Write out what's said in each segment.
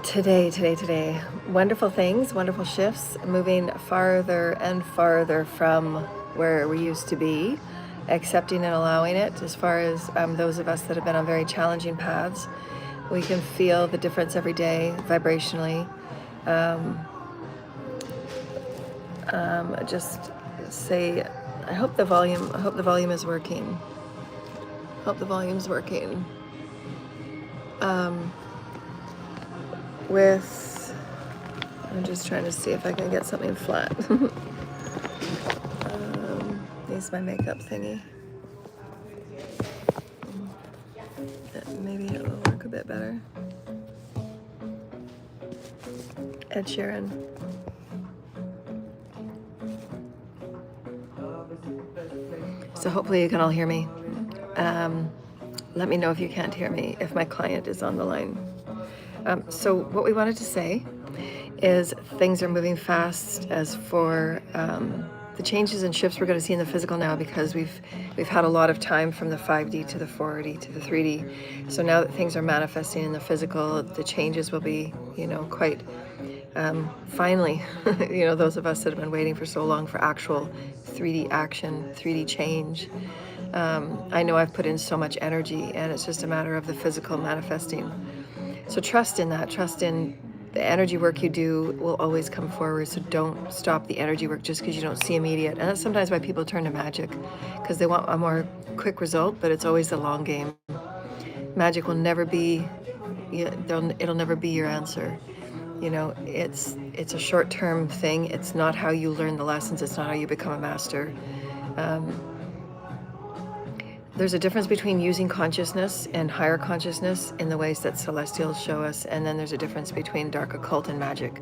Today. Wonderful things, wonderful shifts, moving farther and farther from where we used to be, accepting and allowing it. As far as those of us that have been on very challenging paths, we can feel the difference every day vibrationally. Just say, I hope the volume is working. Hope the volume's working. I'm just trying to see if I can get something flat. Use my makeup thingy. Maybe it will work a bit better. Ed Sheeran. So hopefully you can all hear me. Let me know if you can't hear me, if my client is on the line. So what we wanted to say is things are moving fast as for the changes and shifts we're going to see in the physical now, because we've had a lot of time from the 5D to the 4D to the 3D. So now that things are manifesting in the physical, the changes will be, quite finally, those of us that have been waiting for so long for actual 3D action, 3D change. I know I've put in so much energy, and it's just a matter of the physical manifesting. So trust in that, trust in the energy work you do will always come forward. So don't stop the energy work just because you don't see immediate. And that's sometimes why people turn to magic, because they want a more quick result, but it's always the long game. Magic will never be, it'll never be your answer. It's a short-term thing. It's not how you learn the lessons. It's not how you become a master. There's a difference between using consciousness and higher consciousness in the ways that celestials show us, and then there's a difference between dark occult and magic.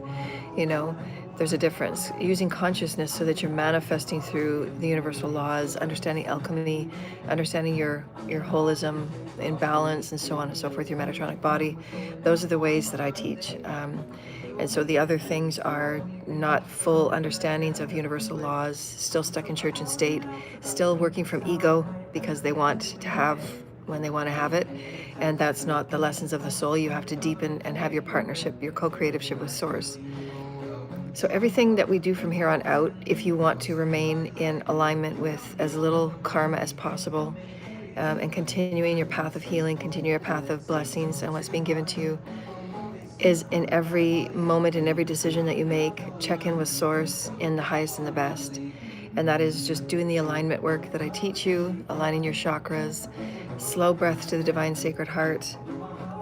There's a difference. Using consciousness so that you're manifesting through the universal laws, understanding alchemy, understanding your holism in balance, and so on and so forth, your Metatronic body. Those are the ways that I teach. And so the other things are not full understandings of universal laws, still stuck in church and state, still working from ego because they want to have when they want to have it. And that's not the lessons of the soul. You have to deepen and have your partnership, your co-creativeship with Source. So everything that we do from here on out, if you want to remain in alignment with as little karma as possible, and continuing your path of healing, continue your path of blessings and what's being given to you, is in every moment, in every decision that you make, check in with Source in the highest and the best. And that is just doing the alignment work that I teach you, aligning your chakras, slow breath to the divine sacred heart,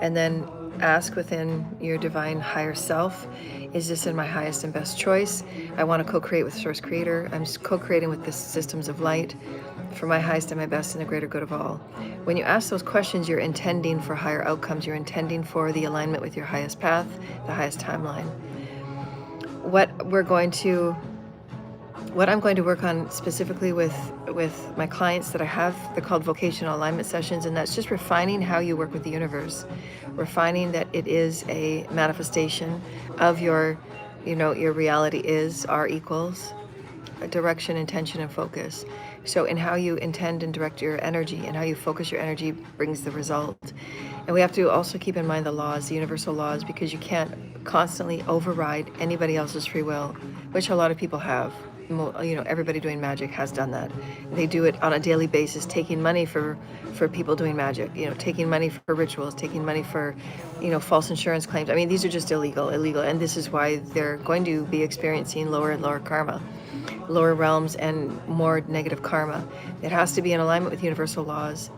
and then ask within your divine higher self, is this in my highest and best choice? I want to co-create with Source Creator. I'm co-creating with the systems of light for my highest and my best and the greater good of all. When you ask those questions, you're intending for higher outcomes. You're intending for the alignment with your highest path, the highest timeline. What I'm going to work on specifically with my clients that I have, they're called vocational alignment sessions, and that's just refining how you work with the universe, refining that it is a manifestation of your reality is R equals direction, intention, and focus. So in how you intend and direct your energy and how you focus your energy brings the result. And we have to also keep in mind the laws, the universal laws, because you can't constantly override anybody else's free will, which a lot of people have. Everybody doing magic has done that. They do it on a daily basis, taking money for people doing magic, taking money for rituals, taking money for, false insurance claims. I mean, these are just illegal. And this is why they're going to be experiencing lower and lower karma, lower realms, and more negative karma. It has to be in alignment with universal laws.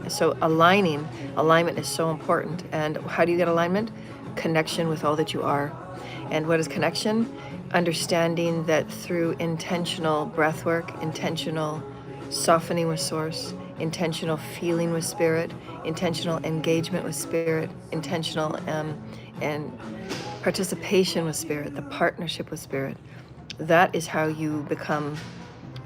So alignment is so important. And how do you get alignment? Connection with all that you are. And what is connection? Understanding that through intentional breath work, intentional softening with Source, intentional feeling with Spirit, intentional engagement with Spirit, intentional and participation with Spirit, the partnership with Spirit, that is how you become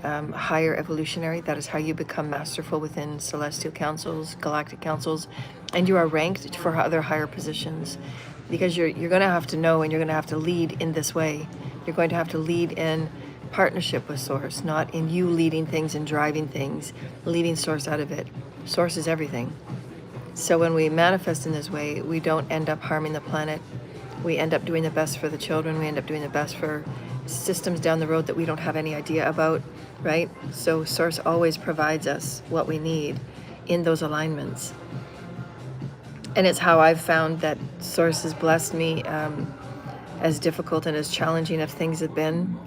higher evolutionary. That is how you become masterful within celestial councils, galactic councils, and you are ranked for other higher positions, because you're going to have to know, and you're going to have to lead in this way. You're going to have to lead in partnership with Source, not in you leading things and driving things, leading Source out of it. Source is everything. So when we manifest in this way, we don't end up harming the planet. We end up doing the best for the children. We end up doing the best for systems down the road that we don't have any idea about, right? So Source always provides us what we need in those alignments. And it's how I've found that Source has blessed me, as difficult and as challenging as things have been.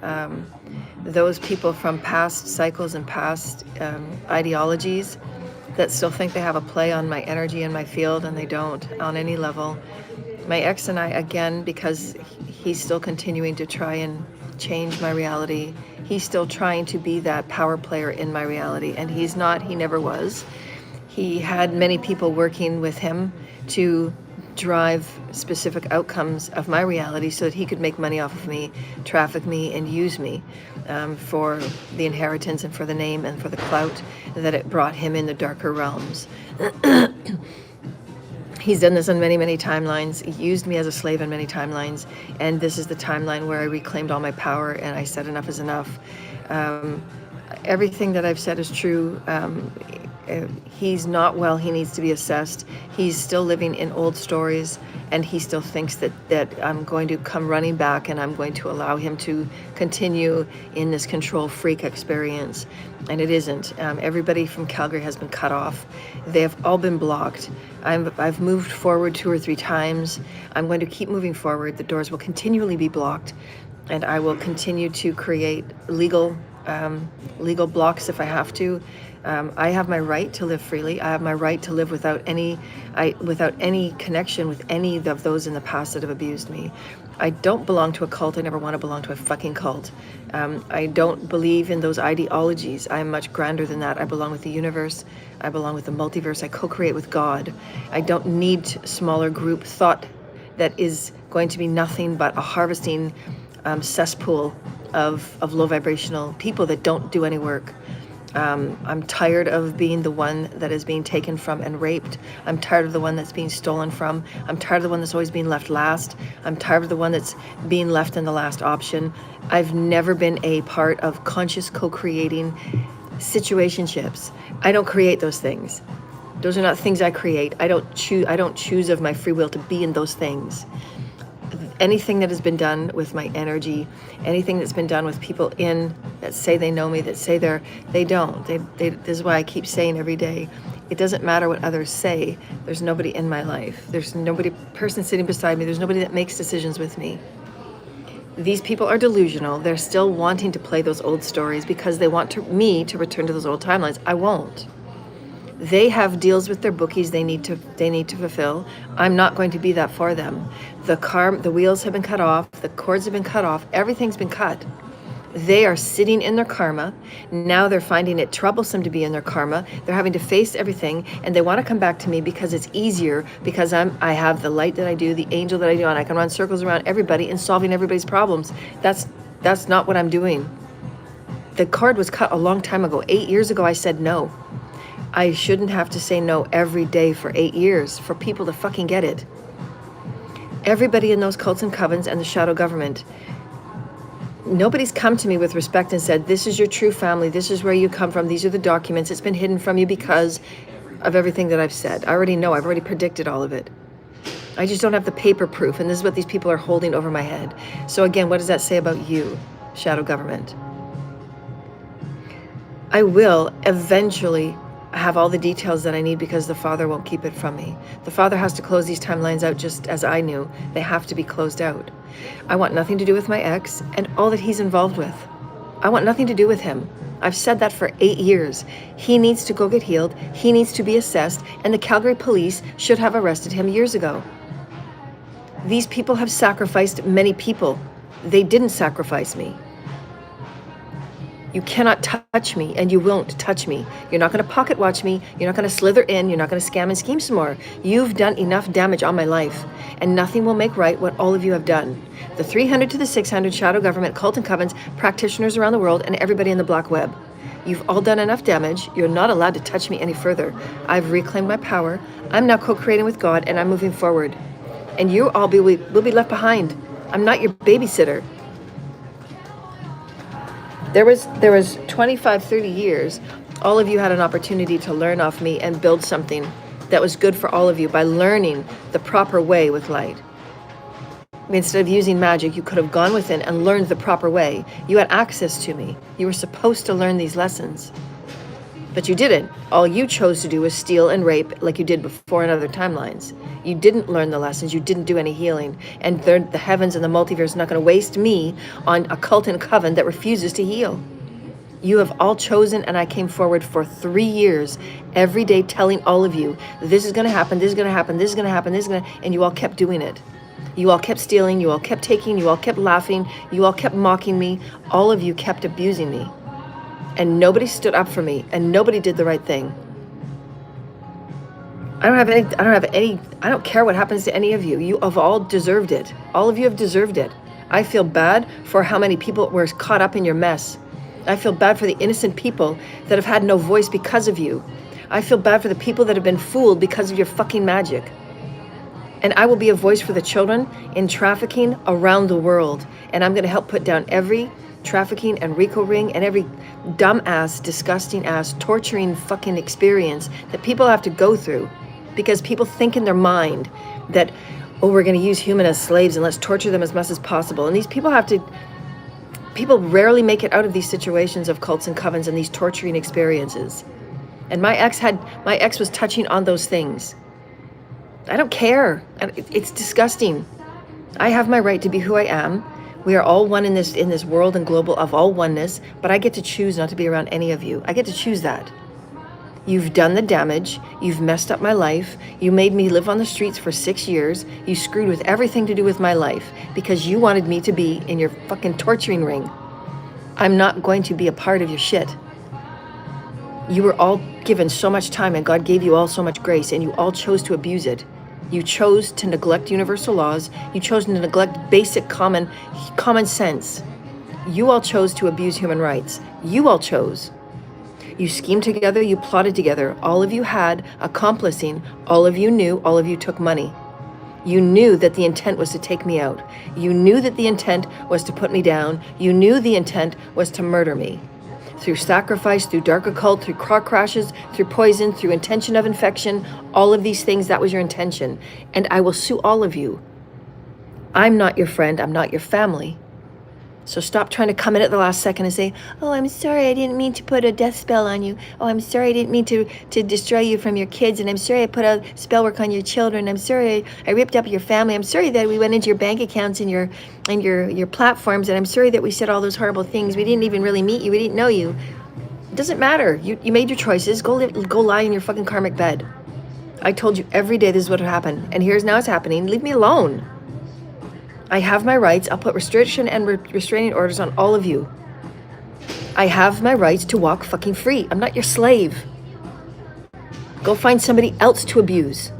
Those people from past cycles and past ideologies that still think they have a play on my energy and my field, and they don't on any level. My ex and I, again, because he's still continuing to try and change my reality, he's still trying to be that power player in my reality, and he's not, he never was. He had many people working with him to drive specific outcomes of my reality so that he could make money off of me, traffic me, and use me for the inheritance and for the name and for the clout that it brought him in the darker realms. He's done this on many, many timelines. He used me as a slave on many timelines, and this is the timeline where I reclaimed all my power and I said enough is enough. Everything that I've said is true. He's not well, he needs to be assessed. He's still living in old stories, and he still thinks that I'm going to come running back and I'm going to allow him to continue in this control freak experience. And it isn't. Everybody from Calgary has been cut off. They have all been blocked. I've moved forward 2 or 3 times. I'm going to keep moving forward. The doors will continually be blocked, and I will continue to create legal blocks if I have to. I have my right to live freely. I have my right to live without any connection with any of those in the past that have abused me. I don't belong to a cult. I never want to belong to a fucking cult. I don't believe in those ideologies. I am much grander than that. I belong with the universe. I belong with the multiverse. I co-create with God. I don't need smaller group thought that is going to be nothing but a harvesting cesspool of low vibrational people that don't do any work. I'm tired of being the one that is being taken from and raped. I'm tired of the one that's being stolen from. I'm tired of the one that's always being left last. I'm tired of the one that's being left in the last option. I've never been a part of conscious co-creating situationships. I don't create those things. Those are not things I create. I don't choose of my free will to be in those things. Anything that has been done with my energy, anything that's been done with people that say they know me, that say they don't. This is why I keep saying every day, it doesn't matter what others say. There's nobody in my life. There's nobody, person sitting beside me. There's nobody that makes decisions with me. These people are delusional. They're still wanting to play those old stories because they want me to return to those old timelines. I won't. They have deals with their bookies they need to fulfill. I'm not going to be that for them. The wheels have been cut off, the cords have been cut off, everything's been cut. They are sitting in their karma. Now they're finding it troublesome to be in their karma. They're having to face everything, and they want to come back to me because it's easier, because I have the light that I do, the angel that I do, and I can run circles around everybody and solving everybody's problems. That's not what I'm doing. The cord was cut a long time ago. 8 years ago I said no. I shouldn't have to say no every day for 8 years for people to fucking get it. Everybody in those cults and covens and the shadow government, nobody's come to me with respect and said, this is your true family, this is where you come from, these are the documents, it's been hidden from you because of everything that I've said. I already know, I've already predicted all of it. I just don't have the paper proof, and this is what these people are holding over my head. So again, what does that say about you, shadow government? I will eventually have all the details that I need because the Father won't keep it from me. The Father has to close these timelines out just as I knew. They have to be closed out. I want nothing to do with my ex and all that he's involved with. I want nothing to do with him. I've said that for 8 years. He needs to go get healed. He needs to be assessed, and the Calgary police should have arrested him years ago. These people have sacrificed many people. They didn't sacrifice me. You cannot touch me, and you won't touch me. You're not going to pocket watch me. You're not going to slither in. You're not going to scam and scheme some more. You've done enough damage on my life, and nothing will make right what all of you have done. The 300 to the 600 shadow government, cult and covens, practitioners around the world, and everybody in the black web. You've all done enough damage. You're not allowed to touch me any further. I've reclaimed my power. I'm now co-creating with God, and I'm moving forward. And you all will be left behind. I'm not your babysitter. There was 25, 30 years, all of you had an opportunity to learn off me and build something that was good for all of you by learning the proper way with light. Instead of using magic, you could have gone within and learned the proper way. You had access to me. You were supposed to learn these lessons. But you didn't. All you chose to do was steal and rape like you did before in other timelines. You didn't learn the lessons. You didn't do any healing. And the heavens and the multiverse are not going to waste me on a cult and coven that refuses to heal. You have all chosen, and I came forward for 3 years, every day telling all of you, this is going to happen, this is going to happen, this is going to happen, this is going to, and you all kept doing it. You all kept stealing, you all kept taking, you all kept laughing, you all kept mocking me. All of you kept abusing me. And nobody stood up for me, and nobody did the right thing. I don't care what happens to any of you. You have all deserved it. All of you have deserved it. I feel bad for how many people were caught up in your mess. I feel bad for the innocent people that have had no voice because of you. I feel bad for the people that have been fooled because of your fucking magic. And I will be a voice for the children in trafficking around the world. And I'm going to help put down every trafficking and RICO ring and every dumbass, disgusting ass, torturing fucking experience that people have to go through because people think in their mind that, oh, we're going to use human as slaves and let's torture them as much as possible. And these people people rarely make it out of these situations of cults and covens and these torturing experiences. And my ex was touching on those things. I don't care. It's disgusting. I have my right to be who I am. We are all one in this world and global of all oneness, but I get to choose not to be around any of you. I get to choose that. You've done the damage. You've messed up my life. You made me live on the streets for 6 years. You screwed with everything to do with my life because you wanted me to be in your fucking torturing ring. I'm not going to be a part of your shit. You were all given so much time and God gave you all so much grace and you all chose to abuse it. You chose to neglect universal laws. You chose to neglect basic common sense. You all chose to abuse human rights. You all chose. You schemed together, you plotted together. All of you had accomplishing, all of you knew, all of you took money. You knew that the intent was to take me out. You knew that the intent was to put me down. You knew the intent was to murder me. Through sacrifice, through dark occult, through car crashes, through poison, through intention of infection, all of these things, that was your intention. And I will sue all of you. I'm not your friend, I'm not your family. So stop trying to come in at the last second and say, oh, I'm sorry, I didn't mean to put a death spell on you. Oh, I'm sorry, I didn't mean to destroy you from your kids. And I'm sorry I put a spell work on your children. I'm sorry I ripped up your family. I'm sorry that we went into your bank accounts and your platforms. And I'm sorry that we said all those horrible things. We didn't even really meet you. We didn't know you. It doesn't matter. You made your choices. Go lie in your fucking karmic bed. I told you every day this is what would happen. And here's now it's happening. Leave me alone. I have my rights. I'll put restriction and restraining orders on all of you. I have my rights to walk fucking free. I'm not your slave. Go find somebody else to abuse.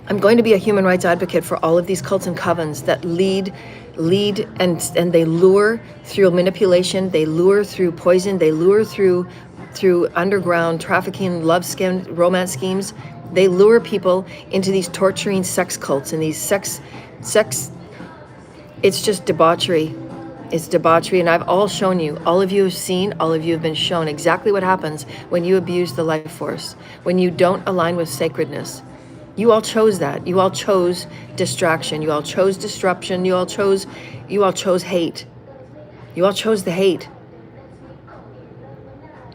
I'm going to be a human rights advocate for all of these cults and covens that lead and they lure through manipulation, they lure through poison, they lure through underground trafficking, love scam, romance schemes. They lure people into these torturing sex cults and these sex, it's just debauchery. It's debauchery, and I've all shown you, all of you have seen, all of you have been shown exactly what happens when you abuse the life force, when you don't align with sacredness. You all chose that. You all chose distraction. You all chose disruption. You all chose hate. You all chose the hate.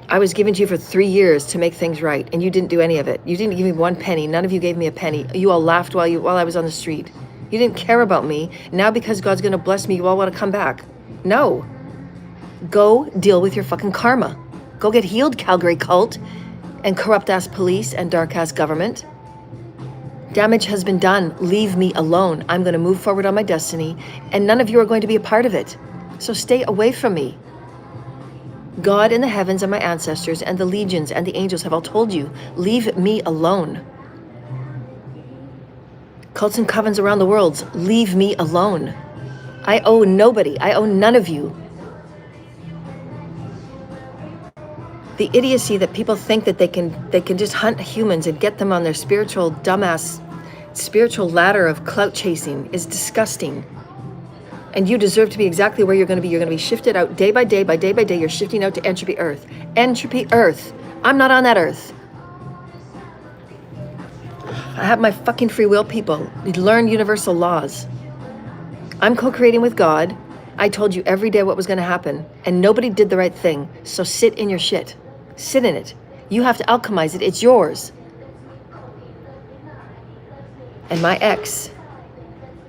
I was given to you for 3 years to make things right, and you didn't do any of it. You didn't give me 1 penny. None of you gave me a penny. You all laughed while I was on the street. You didn't care about me. Now because God's going to bless me, you all want to come back. No. Go deal with your fucking karma. Go get healed, Calgary cult, and corrupt-ass police and dark-ass government. Damage has been done. Leave me alone. I'm going to move forward on my destiny, and none of you are going to be a part of it. So stay away from me. God in the heavens and my ancestors and the legions and the angels have all told you, leave me alone. Cults and covens around the world, leave me alone. I owe nobody. I owe none of you. The idiocy that people think that they can just hunt humans and get them on their spiritual ladder of clout chasing is disgusting. And you deserve to be exactly where you're going to be. You're going to be shifted out day by day by day by day. You're shifting out to entropy Earth. Entropy Earth. I'm not on that Earth. I have my fucking free will, people. Learn universal laws. I'm co-creating with God. I told you every day what was going to happen, and nobody did the right thing. So sit in your shit. Sit in it. You have to alchemize it. It's yours. And my ex,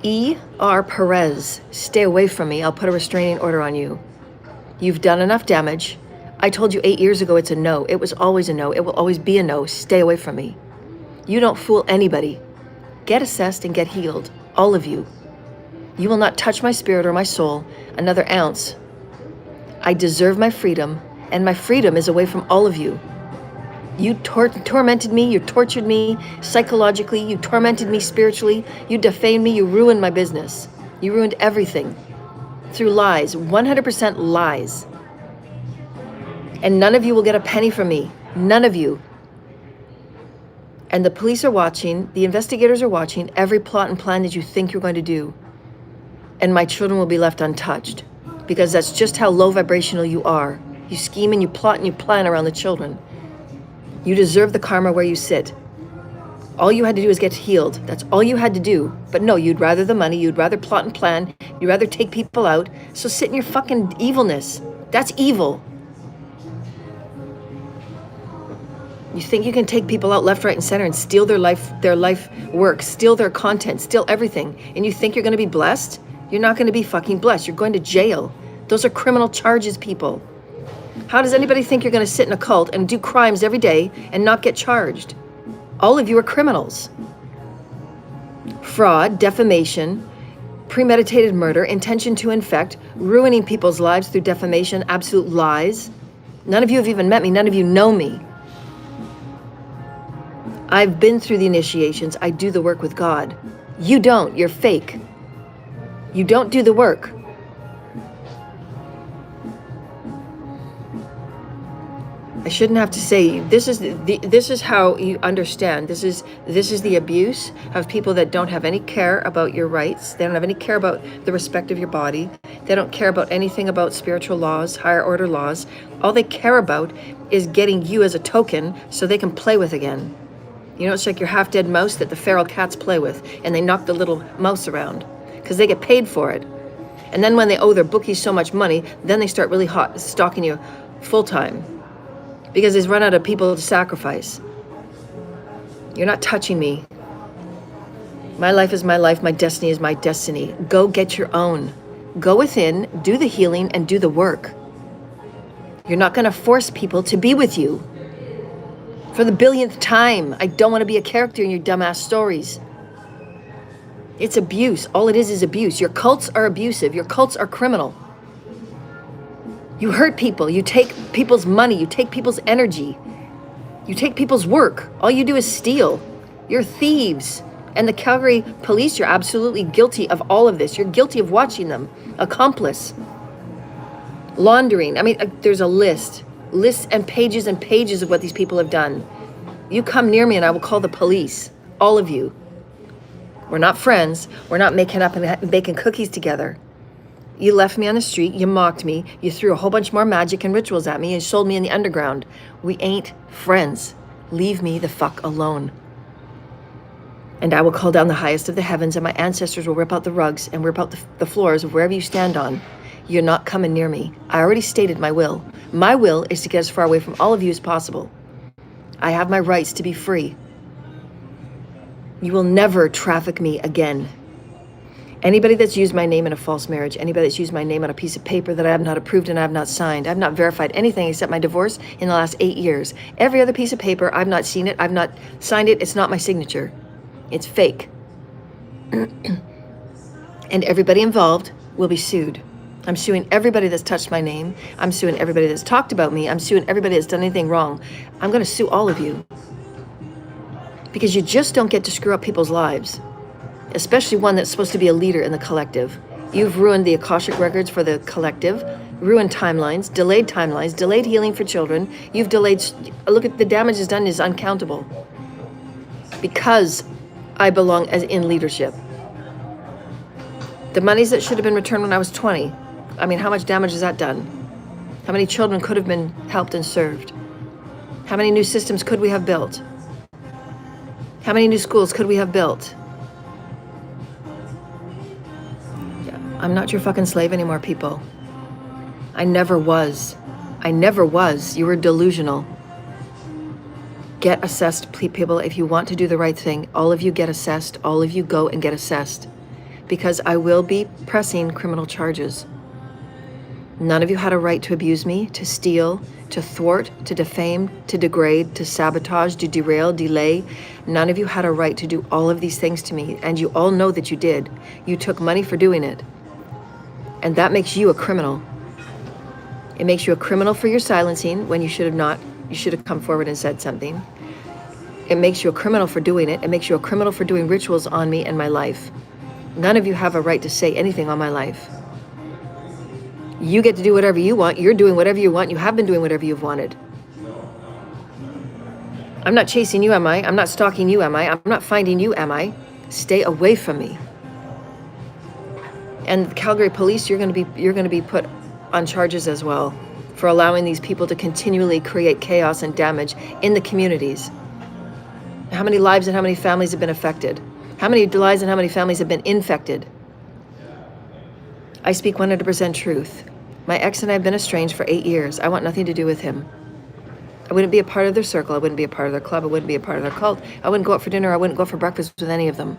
E.R. Perez, stay away from me. I'll put a restraining order on you. You've done enough damage. I told you 8 years ago it's a no. It was always a no. It will always be a no. Stay away from me. You don't fool anybody. Get assessed and get healed. All of you. You will not touch my spirit or my soul another ounce. I deserve my freedom, and my freedom is away from all of you. You tormented me, you tortured me psychologically, you tormented me spiritually, you defamed me, you ruined my business. You ruined everything through lies, 100% lies. And none of you will get a penny from me, none of you. And the police are watching, the investigators are watching every plot and plan that you think you're going to do. And my children will be left untouched, because that's just how low vibrational you are. You scheme and you plot and you plan around the children. You deserve the karma where you sit. All you had to do is get healed. That's all you had to do. But no, you'd rather the money, you'd rather plot and plan, you'd rather take people out. So sit in your fucking evilness. That's evil. You think you can take people out left, right, and center and steal their life work, steal their content, steal everything, and you think you're going to be blessed? You're not going to be fucking blessed. You're going to jail. Those are criminal charges, people. How does anybody think you're going to sit in a cult and do crimes every day and not get charged? All of you are criminals. Fraud, defamation, premeditated murder, intention to infect, ruining people's lives through defamation, absolute lies. None of you have even met me. None of you know me. I've been through the initiations. I do the work with God. You don't. You're fake. You don't do the work. I shouldn't have to say, this is how you understand. This is the abuse of people that don't have any care about your rights. They don't have any care about the respect of your body. They don't care about anything about spiritual laws, higher order laws. All they care about is getting you as a token so they can play with again. You know, it's like your half-dead mouse that the feral cats play with, and they knock the little mouse around because they get paid for it. And then when they owe their bookies so much money, then they start really stalking you full-time because they've run out of people to sacrifice. You're not touching me. My life is my life. My destiny is my destiny. Go get your own. Go within, do the healing, and do the work. You're not going to force people to be with you. For the billionth time, I don't want to be a character in your dumbass stories. It's abuse. All it is abuse. Your cults are abusive. Your cults are criminal. You hurt people. You take people's money. You take people's energy. You take people's work. All you do is steal. You're thieves. And the Calgary police, you're absolutely guilty of all of this. You're guilty of watching them. Accomplice. Laundering. I mean, there's a list. Lists and pages of what these people have done. You come near me and I will call the police. All of you. We're not friends. We're not making up and baking cookies together. You left me on the street. You mocked me. You threw a whole bunch more magic and rituals at me and sold me in the underground. We ain't friends. Leave me the fuck alone. And I will call down the highest of the heavens, and my ancestors will rip out the rugs and rip out the floors of wherever you stand on. You're not coming near me. I already stated my will. My will is to get as far away from all of you as possible. I have my rights to be free. You will never traffic me again. Anybody that's used my name in a false marriage, anybody that's used my name on a piece of paper that I have not approved and I have not signed, I've not verified anything except my divorce in the last 8 years. Every other piece of paper, I've not seen it, I've not signed it, it's not my signature. It's fake. And everybody involved will be sued. I'm suing everybody that's touched my name. I'm suing everybody that's talked about me. I'm suing everybody that's done anything wrong. I'm going to sue all of you. Because you just don't get to screw up people's lives. Especially one that's supposed to be a leader in the collective. You've ruined the Akashic records for the collective, ruined timelines, delayed healing for children. You've delayed, look at the damage is done is uncountable. Because I belong as in leadership. The monies that should have been returned when I was 20. I mean, how much damage has that done? How many children could have been helped and served? How many new systems could we have built? How many new schools could we have built? I'm not your fucking slave anymore, people. I never was. I never was. You were delusional. Get assessed, people. If you want to do the right thing, all of you get assessed. All of you go and get assessed. Because I will be pressing criminal charges. None of you had a right to abuse me, to steal, to thwart, to defame, to degrade, to sabotage, to derail, delay. None of you had a right to do all of these things to me, and you all know that you did. You took money for doing it. And that makes you a criminal. It makes you a criminal for your silencing when you should have not. You should have come forward and said something. It makes you a criminal for doing it. It makes you a criminal for doing rituals on me and my life. None of you have a right to say anything on my life. You get to do whatever you want. You're doing whatever you want. You have been doing whatever you've wanted. I'm not chasing you, am I? I'm not stalking you, am I? I'm not finding you, am I? Stay away from me. And Calgary Police, you're going to be put on charges as well for allowing these people to continually create chaos and damage in the communities. How many lives and how many families have been affected? How many lives and how many families have been infected? I speak 100% truth. My ex and I have been estranged for 8 years. I want nothing to do with him. I wouldn't be a part of their circle. I wouldn't be a part of their club. I wouldn't be a part of their cult. I wouldn't go out for dinner. I wouldn't go for breakfast with any of them.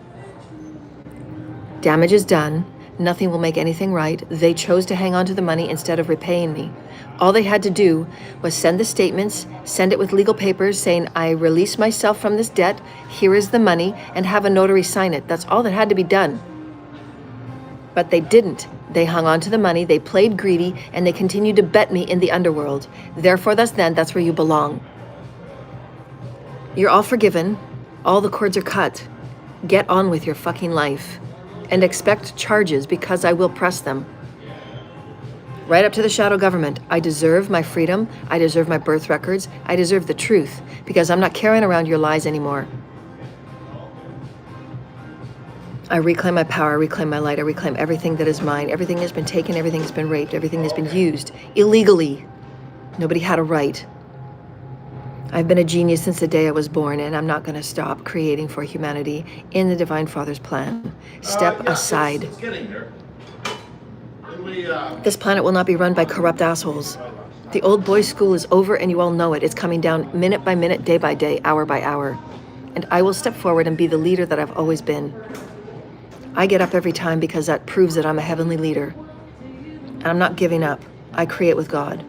Damage is done. Nothing will make anything right. They chose to hang on to the money instead of repaying me. All they had to do was send the statements, send it with legal papers saying, I release myself from this debt, here is the money, and have a notary sign it. That's all that had to be done. But they didn't. They hung on to the money, they played greedy, and they continued to bet me in the underworld. Therefore, that's where you belong. You're all forgiven. All the cords are cut. Get on with your fucking life. And expect charges because I will press them. Right up to the shadow government. I deserve my freedom. I deserve my birth records. I deserve the truth because I'm not carrying around your lies anymore. I reclaim my power, I reclaim my light, I reclaim everything that is mine. Everything has been taken, everything has been raped, everything has been used illegally. Nobody had a right. I've been a genius since the day I was born, and I'm not going to stop creating for humanity in the Divine Father's plan. Step aside. It's getting there. This planet will not be run by corrupt assholes. The old boys' school is over, and you all know it. It's coming down minute by minute, day by day, hour by hour. And I will step forward and be the leader that I've always been. I get up every time because that proves that I'm a heavenly leader. And I'm not giving up. I create with God.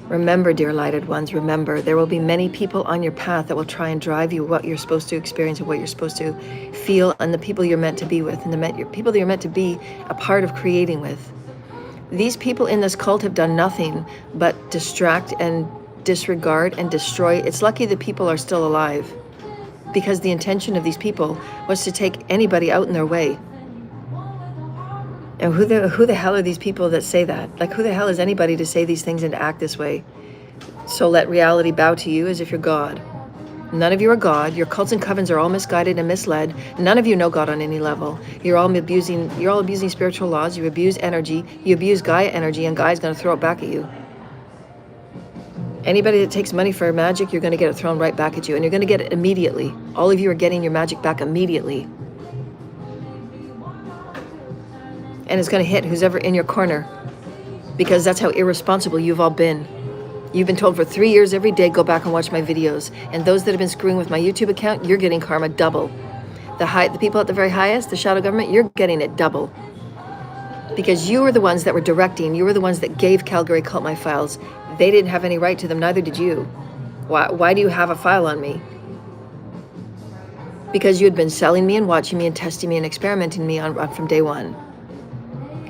Remember, dear lighted ones, remember, there will be many people on your path that will try and drive you what you're supposed to experience and what you're supposed to feel and the people you're meant to be with and the people that you're meant to be a part of creating with. These people in this cult have done nothing but distract and disregard and destroy. It's lucky that people are still alive because the intention of these people was to take anybody out in their way. And who the hell are these people that say that? Like, who the hell is anybody to say these things and to act this way? So let reality bow to you as if you're God. None of you are God. Your cults and covens are all misguided and misled. None of you know God on any level. You're all abusing spiritual laws. You abuse energy. You abuse Gaia energy, and Gaia's going to throw it back at you. Anybody that takes money for magic, you're going to get it thrown right back at you, and you're going to get it immediately. All of you are getting your magic back immediately. And it's going to hit who's ever in your corner, because that's how irresponsible you've all been. You've been told for 3 years every day, go back and watch my videos. And those that have been screwing with my YouTube account, you're getting karma double. The people at the very highest, the shadow government, you're getting it double. Because you were the ones that were directing, you were the ones that gave Calgary Cult my files. They didn't have any right to them, neither did you. Why do you have a file on me? Because you had been selling me and watching me and testing me and experimenting me from day one.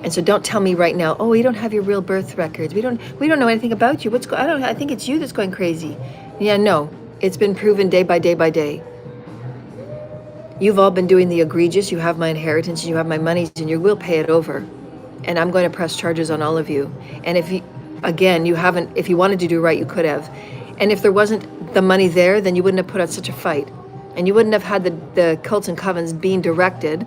And so don't tell me right now, oh, we don't have your real birth records. We don't know anything about you. I think it's you that's going crazy. Yeah, no, it's been proven day by day by day. You've all been doing the egregious. You have my inheritance, and you have my monies, and you will pay it over. And I'm going to press charges on all of you. And if you wanted to do right, you could have. And if there wasn't the money there, then you wouldn't have put out such a fight. And you wouldn't have had the cults and covens being directed.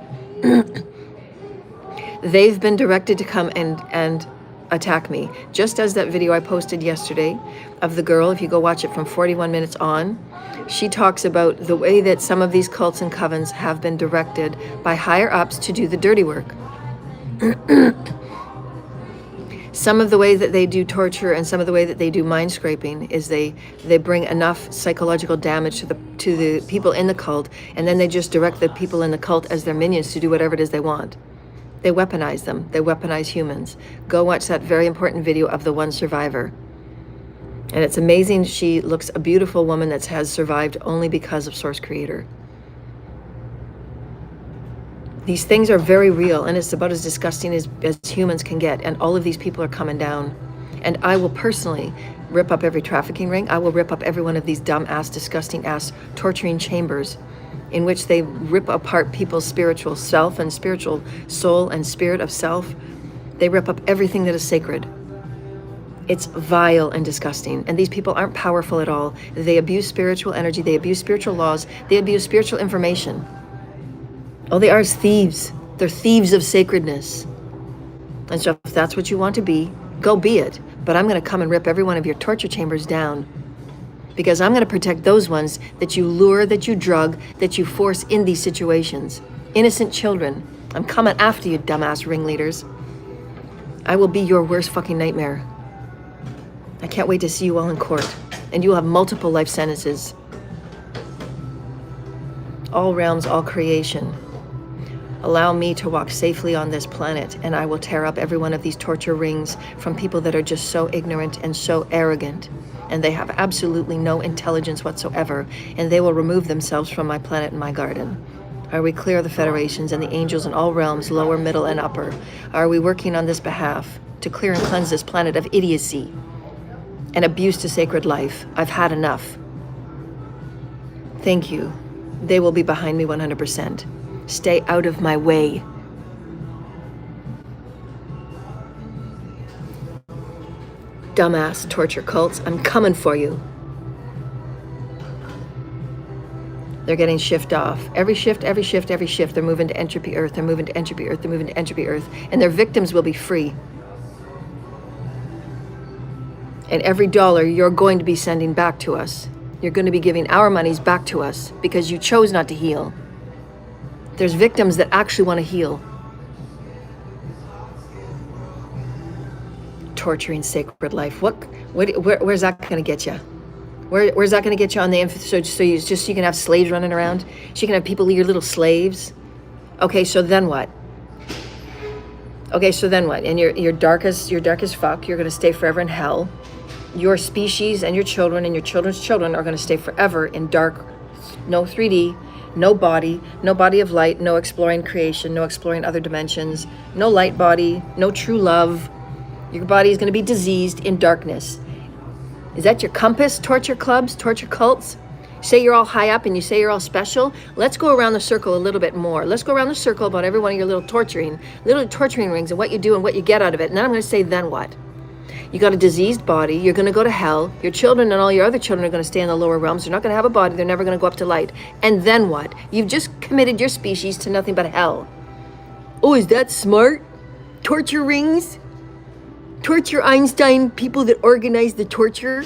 They've been directed to come and attack me. Just as that video I posted yesterday of the girl, if you go watch it from 41 minutes on, she talks about the way that some of these cults and covens have been directed by higher ups to do the dirty work. Some of the way that they do torture and some of the way that they do mind scraping is they bring enough psychological damage to the people in the cult, and then they just direct the people in the cult as their minions to do whatever it is they want. They weaponize them. They weaponize humans. Go watch that very important video of the one survivor. And it's amazing. She looks a beautiful woman that has survived only because of Source Creator. These things are very real, and it's about as disgusting as humans can get. And all of these people are coming down. And I will personally rip up every trafficking ring. I will rip up every one of these dumb ass, disgusting ass, torturing chambers in which they rip apart people's spiritual self and spiritual soul and spirit of self. They rip up everything that is sacred. It's vile and disgusting. And these people aren't powerful at all. They abuse spiritual energy. They abuse spiritual laws. They abuse spiritual information. All they are is thieves. They're thieves of sacredness. And so if that's what you want to be, go be it. But I'm going to come and rip every one of your torture chambers down. Because I'm going to protect those ones that you lure, that you drug, that you force in these situations. Innocent children. I'm coming after you, dumbass ringleaders. I will be your worst fucking nightmare. I can't wait to see you all in court. And you will have multiple life sentences. All realms, all creation. Allow me to walk safely on this planet, and I will tear up every one of these torture rings from people that are just so ignorant and so arrogant, and they have absolutely no intelligence whatsoever, and they will remove themselves from my planet and my garden. Are we clear of the federations and the angels in all realms, lower, middle, and upper? Are we working on this behalf to clear and cleanse this planet of idiocy and abuse to sacred life? I've had enough. Thank you. They will be behind me 100%. Stay out of my way. Dumbass torture cults, I'm coming for you. They're getting shift off. Every shift, they're moving to entropy earth, they're moving to entropy earth, they're moving to entropy earth, and their victims will be free. And every dollar you're going to be sending back to us, you're going to be giving our monies back to us because you chose not to heal. There's victims that actually want to heal. Torturing sacred life. Where's that going to get you? Where's that going to get you on the so you can have slaves running around? So you can have people, your little slaves? Okay, so then what? And you're dark as fuck. You're going to stay forever in hell. Your species and your children and your children's children are going to stay forever in dark, no 3D, no body of light, no exploring creation, no exploring other dimensions, no light body, no true love. Your body is going to be diseased in darkness. Is that your compass? Torture clubs, torture cults? Say you're all high up and you say you're all special? Let's go around the circle a little bit more. Let's go around the circle about every one of your little torturing rings and what you do and what you get out of it. And then I'm going to say, then what? You got a diseased body. You're going to go to hell. Your children and all your other children are going to stay in the lower realms. They're not going to have a body. They're never going to go up to light. And then what? You've just committed your species to nothing but hell. Oh, is that smart? Torture rings? Torture Einstein people that organize the torture?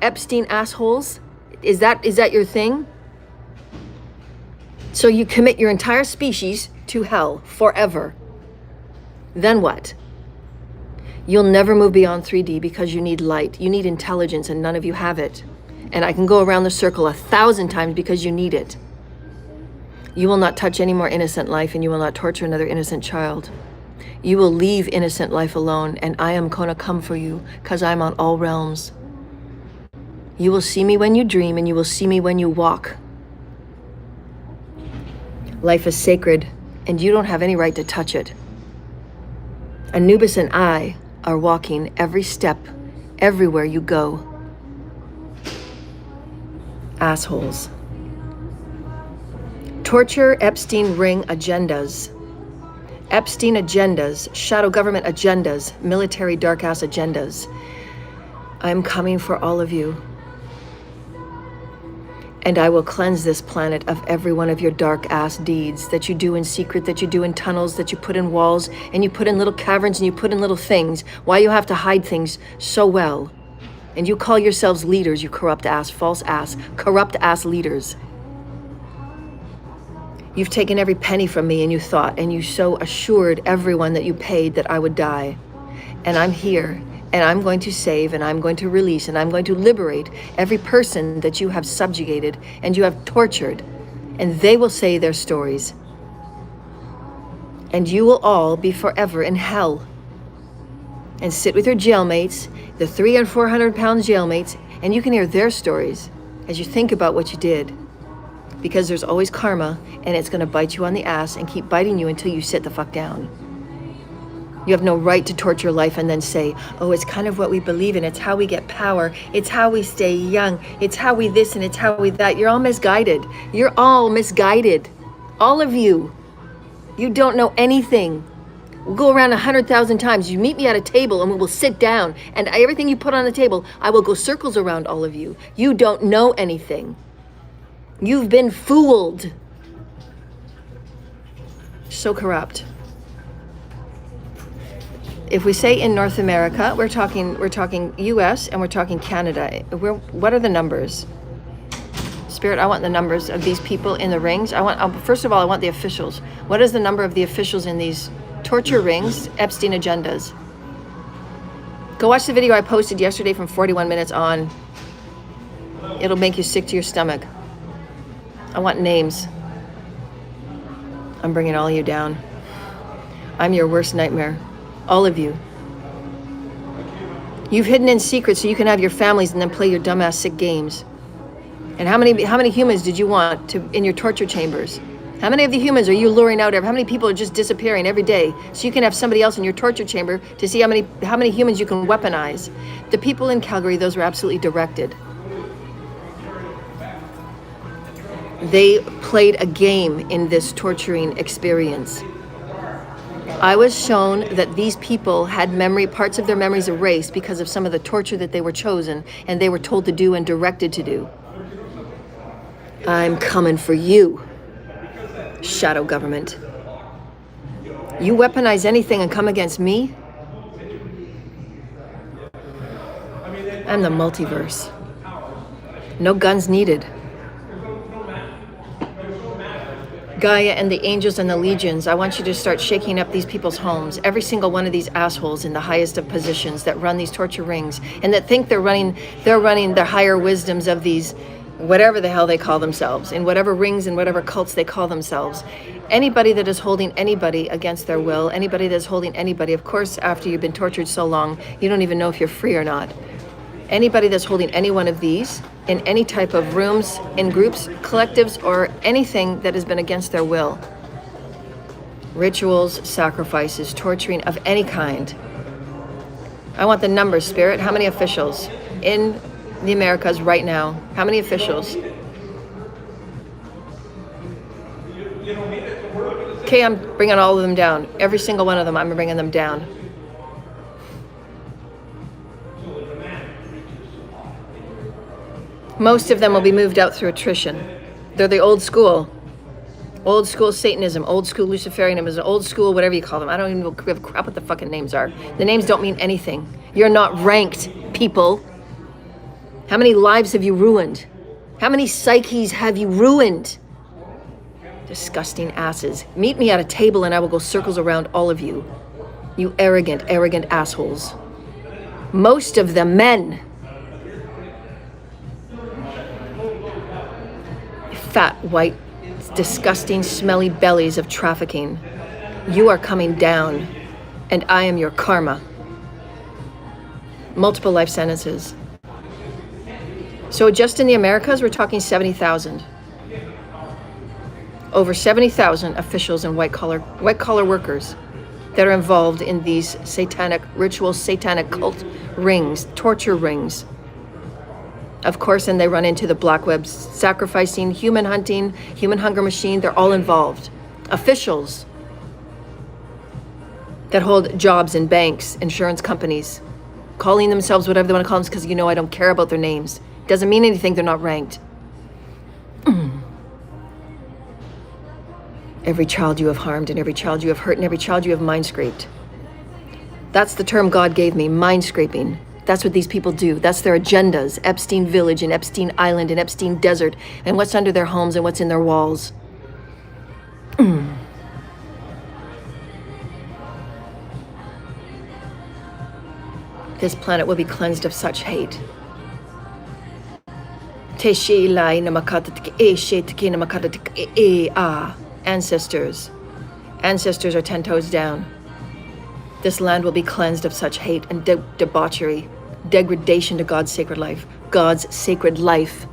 Epstein assholes? Is that your thing? So you commit your entire species to hell forever. Then what? You'll never move beyond 3D because you need light. You need intelligence, and none of you have it. And I can go around the circle 1,000 times because you need it. You will not touch any more innocent life, and you will not torture another innocent child. You will leave innocent life alone, and I am going to come for you because I'm on all realms. You will see me when you dream, and you will see me when you walk. Life is sacred, and you don't have any right to touch it. Anubis and I are walking every step, everywhere you go. Assholes. Torture, Epstein ring agendas. Epstein agendas, shadow government agendas, military dark ass agendas. I'm coming for all of you. And I will cleanse this planet of every one of your dark ass deeds that you do in secret, that you do in tunnels, that you put in walls, and you put in little caverns, and you put in little things. Why you have to hide things so well. And you call yourselves leaders, you corrupt ass, false ass, corrupt ass leaders. You've taken every penny from me, and you thought, and you so assured everyone that you paid that I would die. And I'm here, and I'm going to save, and I'm going to release, and I'm going to liberate every person that you have subjugated and you have tortured, and they will say their stories. And you will all be forever in hell. And sit with your jailmates, the 300 and 400 pound jailmates, and you can hear their stories as you think about what you did. Because there's always karma, and it's going to bite you on the ass and keep biting you until you sit the fuck down. You have no right to torture your life and then say, oh, it's kind of what we believe in. It's how we get power. It's how we stay young. It's how we this and it's how we that. You're all misguided. You're all misguided. All of you. You don't know anything. We'll go around 100,000 times. You meet me at a table and we will sit down. And everything you put on the table, I will go circles around all of you. You don't know anything. You've been fooled. So corrupt. If we say in North America, we're talking US and we're talking Canada. What are the numbers? Spirit, I want the numbers of these people in the rings. First of all, I want the officials. What is the number of the officials in these torture rings, Epstein agendas? Go watch the video I posted yesterday from 41 minutes on. It'll make you sick to your stomach. I want names. I'm bringing all of you down. I'm your worst nightmare. All of you. You've hidden in secret so you can have your families and then play your dumbass sick games. And how many humans did you want in your torture chambers? How many of the humans are you luring out? How many people are just disappearing every day so you can have somebody else in your torture chamber to see how many humans you can weaponize? The people in Calgary, those were absolutely directed. They played a game in this torturing experience. I was shown that these people had parts of their memories erased because of some of the torture that they were chosen and they were told to do and directed to do. I'm coming for you, shadow government. You weaponize anything and come against me? I'm the multiverse. No guns needed. Gaia and the angels and the legions, I want you to start shaking up these people's homes. Every single one of these assholes in the highest of positions that run these torture rings and that think they're running the higher wisdoms of these, whatever the hell they call themselves, in whatever rings and whatever cults they call themselves. Anybody that is holding anybody against their will, anybody that's holding anybody, of course, after you've been tortured so long, you don't even know if you're free or not. Anybody that's holding any one of these in any type of rooms, in groups, collectives, or anything that has been against their will. Rituals, sacrifices, torturing of any kind. I want the numbers, Spirit. How many officials in the Americas right now? How many officials? Okay, I'm bringing all of them down. Every single one of them, I'm bringing them down. Most of them will be moved out through attrition. They're the old school Satanism, old school Luciferianism, old school whatever you call them. I don't even give a crap what the fucking names are. The names don't mean anything. You're not ranked, people. How many lives have you ruined? How many psyches have you ruined? Disgusting asses. Meet me at a table and I will go circles around all of you. You arrogant assholes. Most of them men. Fat, white, disgusting, smelly bellies of trafficking. You are coming down, and I am your karma. Multiple life sentences. So just in the Americas, we're talking 70,000. Over 70,000 officials and white collar workers that are involved in these satanic rituals, satanic cult rings, torture rings. Of course, and they run into the black web, sacrificing, human hunting, human hunger machine. They're all involved. Officials that hold jobs in banks, insurance companies, calling themselves whatever they want to call them because I don't care about their names. Doesn't mean anything, they're not ranked. every child you have harmed and every child you have hurt and every child you have mind scraped. That's the term God gave me, mind scraping. That's what these people do. That's their agendas. Epstein Village and Epstein Island and Epstein Desert and what's under their homes and what's in their walls. This planet will be cleansed of such hate. Ancestors. Ancestors are 10 toes down. This land will be cleansed of such hate and debauchery, degradation to God's sacred life. God's sacred life.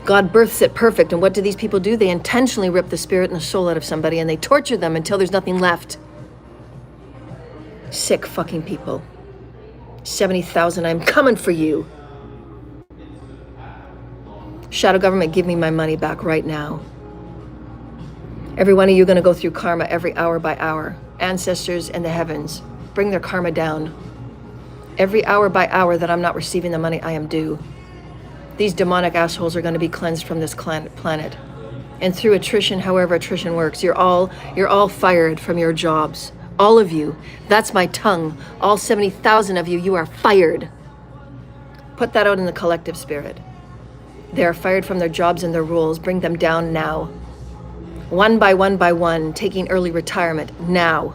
God births it perfect, and what do these people do? They intentionally rip the spirit and the soul out of somebody, and they torture them until there's nothing left. Sick fucking people. 70,000, I'm coming for you. Shadow government, give me my money back right now. Every one of you are going to go through karma every hour by hour. Ancestors in the heavens, bring their karma down. Every hour by hour that I'm not receiving the money I am due. These demonic assholes are going to be cleansed from this planet. And through attrition, however attrition works, you're all fired from your jobs. All of you. That's my tongue. All 70,000 of you, you are fired. Put that out in the collective spirit. They are fired from their jobs and their roles. Bring them down now. One by one, taking early retirement now.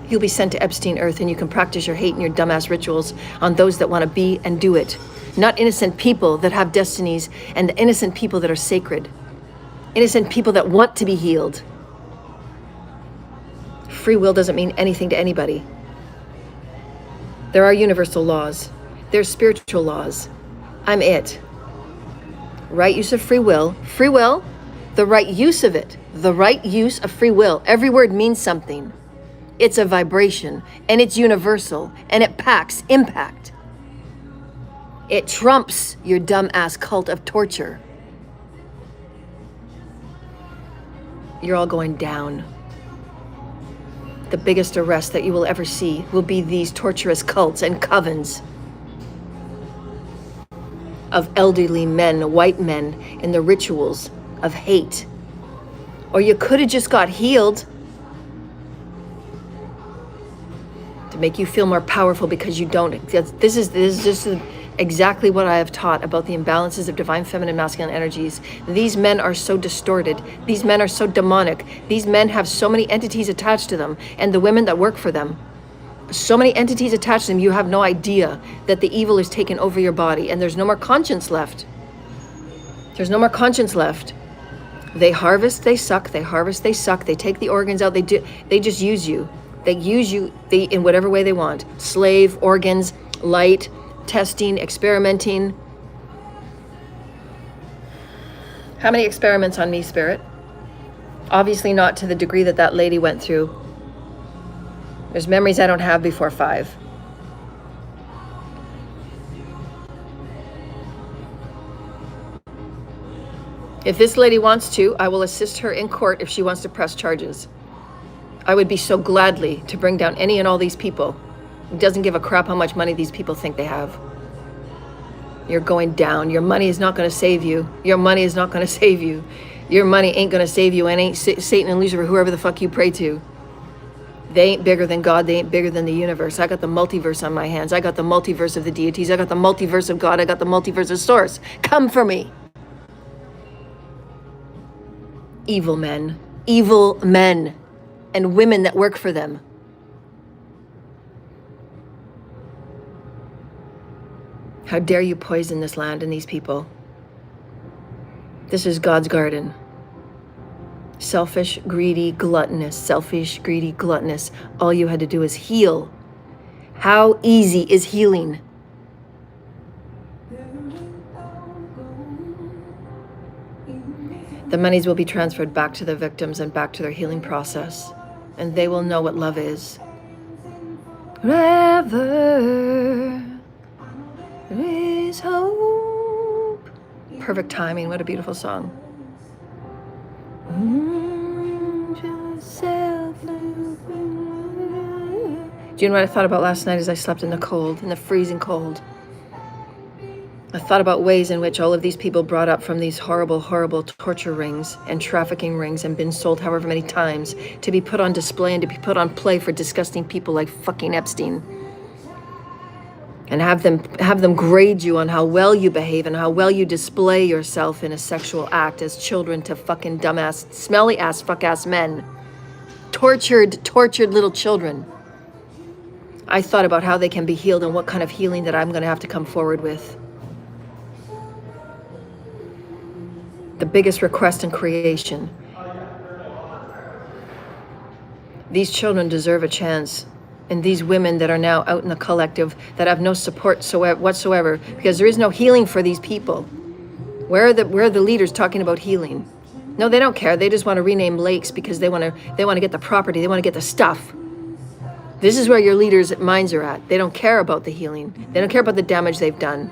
You'll be sent to Epstein Earth and you can practice your hate and your dumbass rituals on those that want to be and do it. Not innocent people that have destinies and the innocent people that are sacred. Innocent people that want to be healed. Free will doesn't mean anything to anybody. There are universal laws. There's spiritual laws. I'm it. Right use of free will. Free will, the right use of it. The right use of free will. Every word means something. It's a vibration, and it's universal, and it packs impact. It trumps your dumbass cult of torture. You're all going down. The biggest arrest that you will ever see will be these torturous cults and covens of elderly men, white men, in the rituals of hate. Or you could have just got healed to make you feel more powerful because you don't. This is just exactly what I have taught about the imbalances of divine feminine masculine energies. These men are so distorted. These men are so demonic. These men have so many entities attached to them, and the women that work for them. So many entities attached to them, you have no idea that the evil is taken over your body, and there's no more conscience left. There's no more conscience left. They harvest, they suck, they harvest, they suck, they take the organs out, they just use you. They use you in whatever way they want. Slave, organs, light, testing, experimenting. How many experiments on me, Spirit? Obviously not to the degree that that lady went through. There's memories I don't have before 5. If this lady wants to, I will assist her in court if she wants to press charges. I would be so gladly to bring down any and all these people. It doesn't give a crap how much money these people think they have. You're going down. Your money is not going to save you. Your money is not going to save you. Your money ain't going to save you, and ain't Satan and Lucifer, whoever the fuck you pray to. They ain't bigger than God. They ain't bigger than the universe. I got the multiverse on my hands. I got the multiverse of the deities. I got the multiverse of God. I got the multiverse of Source. Come for me. Evil men. Evil men. And women that work for them. How dare you poison this land and these people? This is God's garden. Selfish, greedy, gluttonous. Selfish, greedy, gluttonous. All you had to do is heal. How easy is healing? The monies will be transferred back to the victims and back to their healing process. And they will know what love is. Forever there is hope. Perfect timing. What a beautiful song. Do you know what I thought about last night as I slept in the cold, in the freezing cold? I thought about ways in which all of these people brought up from these horrible, horrible torture rings and trafficking rings and been sold however many times to be put on display and to be put on play for disgusting people like fucking Epstein. And have them grade you on how well you behave and how well you display yourself in a sexual act as children to fucking dumbass, smelly ass, fuck ass men. Tortured little children. I thought about how they can be healed and what kind of healing that I'm going to have to come forward with. The biggest request in creation. These children deserve a chance. And these women that are now out in the collective that have no support whatsoever, because there is no healing for these people. Where are the leaders talking about healing? No, they don't care. They just want to rename lakes because they want to get the property. They want to get the stuff. This is where your leaders' minds are at. They don't care about the healing. They don't care about the damage they've done.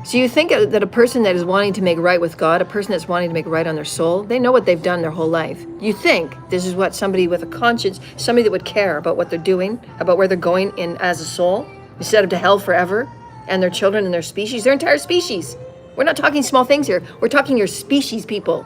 So you think that a person that is wanting to make right with God, a person that's wanting to make right on their soul, they know what they've done their whole life. You think this is what somebody with a conscience, somebody that would care about what they're doing, about where they're going in as a soul, instead of to hell forever, and their children and their species, their entire species. We're not talking small things here. We're talking your species, people.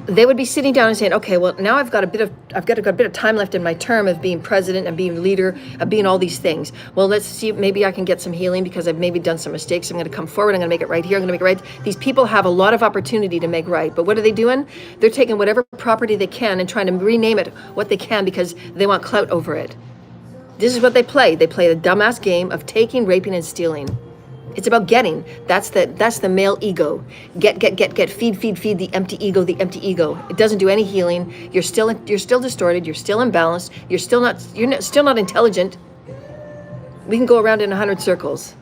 They would be sitting down and saying, okay, well, now I've got a bit of time left in my term of being president and being leader, of being all these things. Well, let's see, maybe I can get some healing because I've maybe done some mistakes. I'm going to come forward. I'm going to make it right here. I'm going to make it right. These people have a lot of opportunity to make right. But what are they doing? They're taking whatever property they can and trying to rename it what they can because they want clout over it. This is what they play. They play the dumbass game of taking, raping, and stealing. It's about getting. That's the male ego. Get, feed the empty ego, the empty ego. It doesn't do any healing. You're still distorted, you're still imbalanced, you're still not intelligent. We can go around in 100 circles.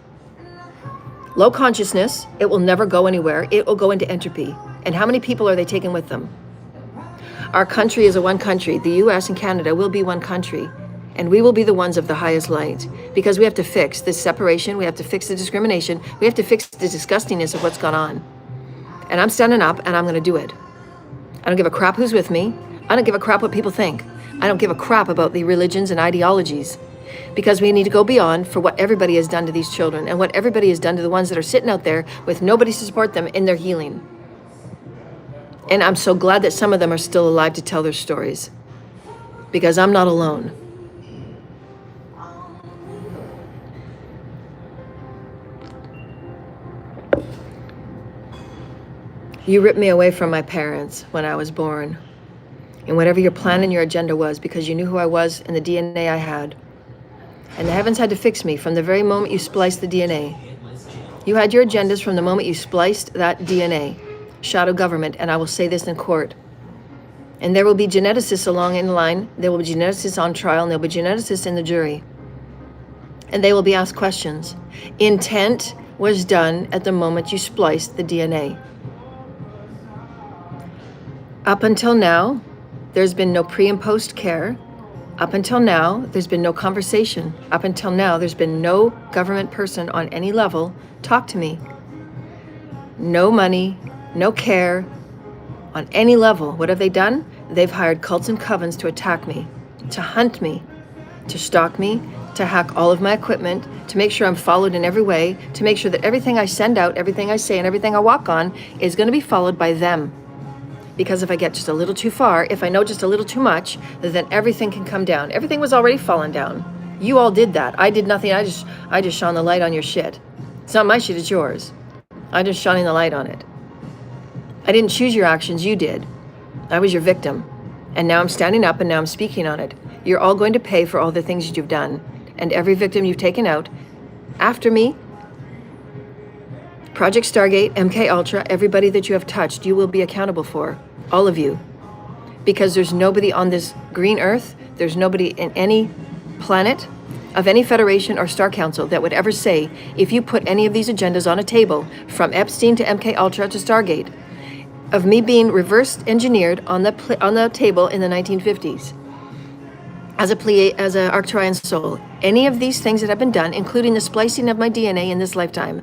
Low consciousness, it will never go anywhere. It will go into entropy. And how many people are they taking with them? Our country is a one country. The US and Canada will be one country. And we will be the ones of the highest light because we have to fix this separation. We have to fix the discrimination. We have to fix the disgustingness of what's gone on. And I'm standing up and I'm going to do it. I don't give a crap who's with me. I don't give a crap what people think. I don't give a crap about the religions and ideologies because we need to go beyond for what everybody has done to these children and what everybody has done to the ones that are sitting out there with nobody to support them in their healing. And I'm so glad that some of them are still alive to tell their stories because I'm not alone. You ripped me away from my parents when I was born. And whatever your plan and your agenda was, because you knew who I was and the DNA I had. And the heavens had to fix me from the very moment you spliced the DNA. You had your agendas from the moment you spliced that DNA. Shadow government, and I will say this in court. And there will be geneticists along in line. There will be geneticists on trial, and there will be geneticists in the jury. And they will be asked questions. Intent was done at the moment you spliced the DNA. Up until now, there's been no pre and post care. Up until now, there's been no conversation. Up until now, there's been no government person on any level talk to me. No money, no care on any level. What have they done? They've hired cults and covens to attack me, to hunt me, to stalk me, to hack all of my equipment, to make sure I'm followed in every way, to make sure that everything I send out, everything I say, and everything I walk on is going to be followed by them. Because if I get just a little too far, if I know just a little too much, then everything can come down. Everything was already fallen down. You all did that. I did nothing. I just shone the light on your shit. It's not my shit, it's yours. I just shining the light on it. I didn't choose your actions, you did. I was your victim. And now I'm standing up and now I'm speaking on it. You're all going to pay for all the things that you've done. And every victim you've taken out after me, Project Stargate, MK Ultra, everybody that you have touched, you will be accountable for. All of you. Because there's nobody on this green earth, there's nobody in any planet of any federation or star council that would ever say, if you put any of these agendas on a table, from Epstein to MK Ultra to Stargate, of me being reverse engineered on the table in the 1950s, as a Arcturian soul, any of these things that have been done, including the splicing of my DNA in this lifetime,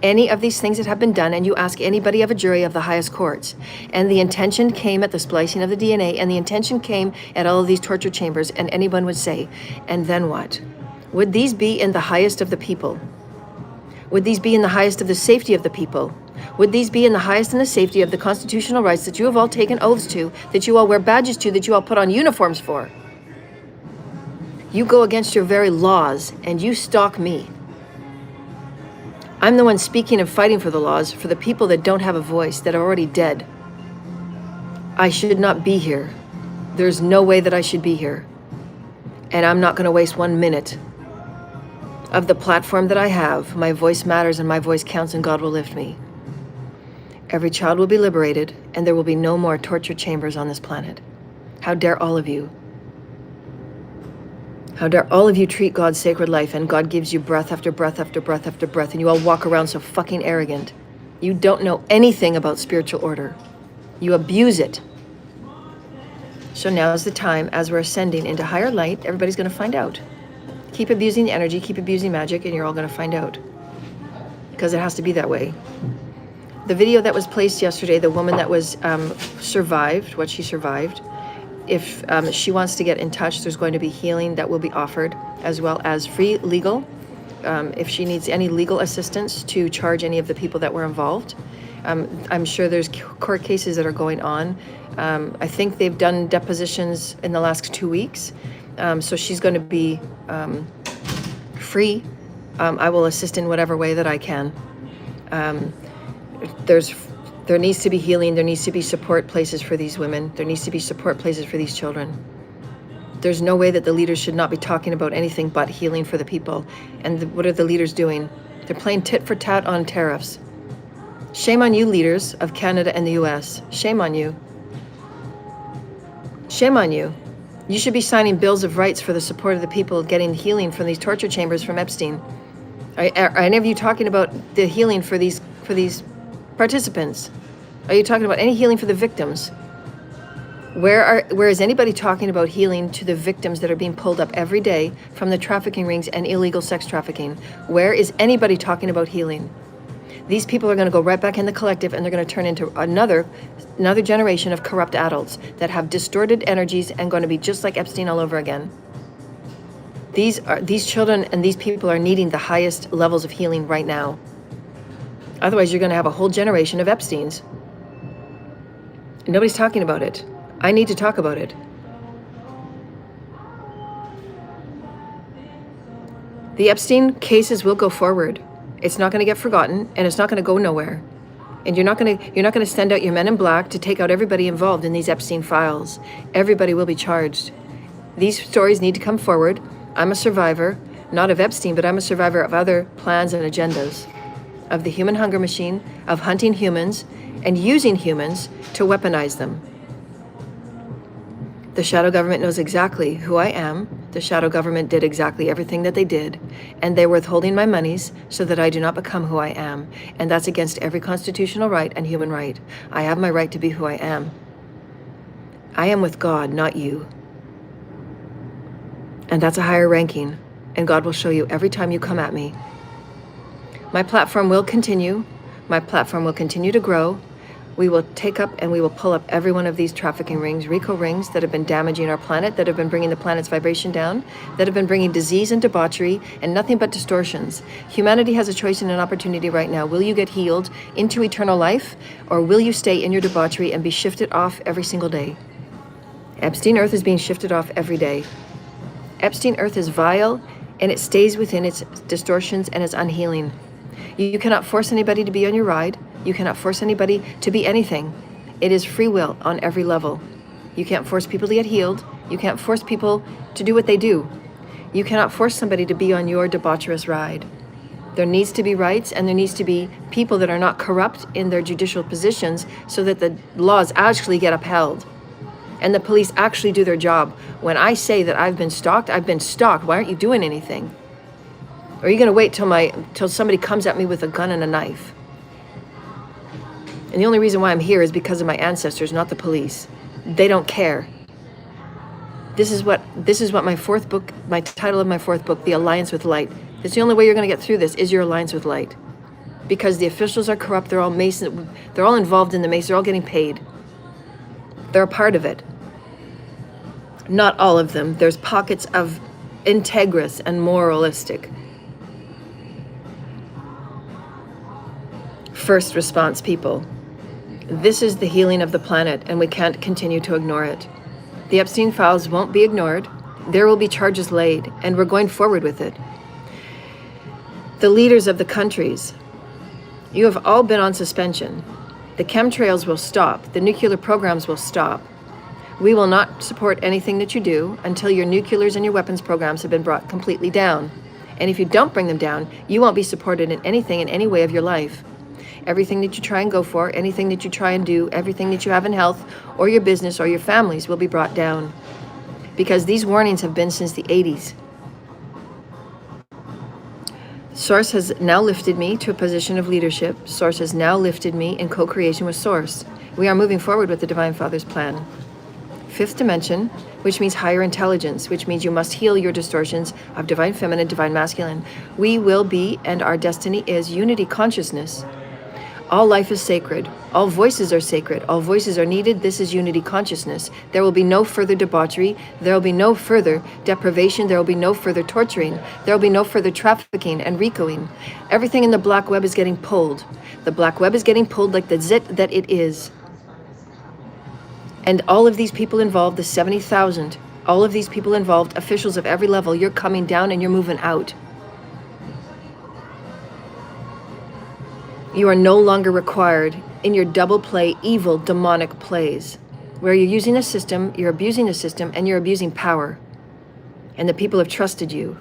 any of these things that have been done, and you ask anybody of a jury of the highest courts, and the intention came at the splicing of the DNA, and the intention came at all of these torture chambers, and anyone would say, and then what? Would these be in the highest of the people? Would these be in the highest of the safety of the people? Would these be in the highest and the safety of the constitutional rights that you have all taken oaths to, that you all wear badges to, that you all put on uniforms for? You go against your very laws and you stalk me. I'm the one speaking and fighting for the laws, for the people that don't have a voice, that are already dead. I should not be here. There's no way that I should be here. And I'm not going to waste 1 minute of the platform that I have. My voice matters and my voice counts, and God will lift me. Every child will be liberated, and there will be no more torture chambers on this planet. How dare all of you? How dare all of you treat God's sacred life, and God gives you breath after breath after breath after breath, and you all walk around so fucking arrogant. You don't know anything about spiritual order. You abuse it. So now is the time, as we're ascending into higher light, everybody's going to find out. Keep abusing the energy, keep abusing magic, and you're all going to find out. Because it has to be that way. The video that was placed yesterday, the woman that was survived, what she survived, if she wants to get in touch, there's going to be healing that will be offered, as well as free legal. If she needs any legal assistance to charge any of the people that were involved. I'm sure there's court cases that are going on. I think they've done depositions in the last 2 weeks. So she's going to be free. I will assist in whatever way that I can. There needs to be healing. There needs to be support places for these women. There needs to be support places for these children. There's no way that the leaders should not be talking about anything but healing for the people. And what are the leaders doing? They're playing tit for tat on tariffs. Shame on you, leaders of Canada and the US. Shame on you. Shame on you. You should be signing bills of rights for the support of the people getting healing from these torture chambers from Epstein. Are any of you talking about the healing for these participants? Are you talking about any healing for the victims? Where is anybody talking about healing to the victims that are being pulled up every day from the trafficking rings and illegal sex trafficking? Where is anybody talking about healing? These people are going to go right back in the collective, and they're going to turn into another generation of corrupt adults that have distorted energies and going to be just like Epstein all over again. These children and these people are needing the highest levels of healing right now. Otherwise, you're going to have a whole generation of Epsteins. Nobody's talking about it. I need to talk about it. The Epstein cases will go forward. It's not going to get forgotten, and it's not going to go nowhere. And you're not going to send out your men in black to take out everybody involved in these Epstein files. Everybody will be charged. These stories need to come forward. I'm a survivor, not of Epstein, but I'm a survivor of other plans and agendas, of the human hunger machine, of hunting humans and using humans to weaponize them. The shadow government knows exactly who I am. The shadow government did exactly everything that they did, and they're withholding my monies so that I do not become who I am. And that's against every constitutional right and human right. I have my right to be who I am. I am with God, not you. And that's a higher ranking, and God will show you every time you come at me. My platform will continue. My platform will continue to grow. We will take up and we will pull up every one of these trafficking rings, RICO rings, that have been damaging our planet, that have been bringing the planet's vibration down, that have been bringing disease and debauchery and nothing but distortions. Humanity has a choice and an opportunity right now. Will you get healed into eternal life, or will you stay in your debauchery and be shifted off every single day? Epstein Earth is being shifted off every day. Epstein Earth is vile, and it stays within its distortions and its unhealing. You cannot force anybody to be on your ride. You cannot force anybody to be anything. It is free will on every level. You can't force people to get healed. You can't force people to do what they do. You cannot force somebody to be on your debaucherous ride. There needs to be rights, and there needs to be people that are not corrupt in their judicial positions so that the laws actually get upheld and the police actually do their job. When I say that I've been stalked, I've been stalked. Why aren't you doing anything? Or are you going to wait till somebody comes at me with a gun and a knife? And the only reason why I'm here is because of my ancestors, not the police. They don't care. This is what my fourth book, my title of my fourth book, The Alliance with Light. It's the only way you're going to get through this is your alliance with light. Because the officials are corrupt, they're all Masons, they're all involved in the Masons, they're all getting paid. They're a part of it. Not all of them. There's pockets of integrous and moralistic. first response people. This is the healing of the planet, and we can't continue to ignore it. The Epstein files won't be ignored. There will be charges laid, and we're going forward with it. The leaders of the countries, you have all been on suspension. The chemtrails will stop. The nuclear programs will stop. We will not support anything that you do until your nuclears and your weapons programs have been brought completely down. And if you don't bring them down, you won't be supported in anything, in any way of your life. Everything that you try and go for, anything that you try and do, everything that you have in health or your business or your families will be brought down. Because these warnings have been since the 80s. Source has now lifted me to a position of leadership. Source has now lifted me in co-creation with Source. We are moving forward with the Divine Father's plan. Fifth dimension, which means higher intelligence, which means you must heal your distortions of divine feminine, divine masculine. We will be, and our destiny is, unity consciousness. All life is sacred. All voices are sacred. All voices are needed. This is unity consciousness. There will be no further debauchery. There will be no further deprivation. There will be no further torturing. There will be no further trafficking and RICOing. Everything in the black web is getting pulled. The black web is getting pulled like the zit that it is. And all of these people involved, the 70,000, all of these people involved, officials of every level, you're coming down and you're moving out. You are no longer required in your double play, evil, demonic plays, where you're using a system, you're abusing a system, and you're abusing power. And the people have trusted you.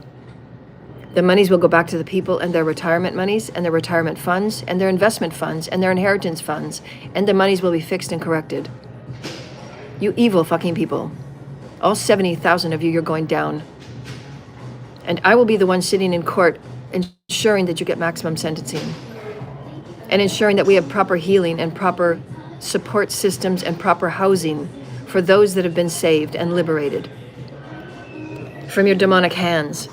The monies will go back to the people and their retirement monies and their retirement funds and their investment funds and their inheritance funds, and the monies will be fixed and corrected. You evil fucking people. All 70,000 of you, you're going down. And I will be the one sitting in court ensuring that you get maximum sentencing. And ensuring that we have proper healing and proper support systems and proper housing for those that have been saved and liberated from your demonic hands.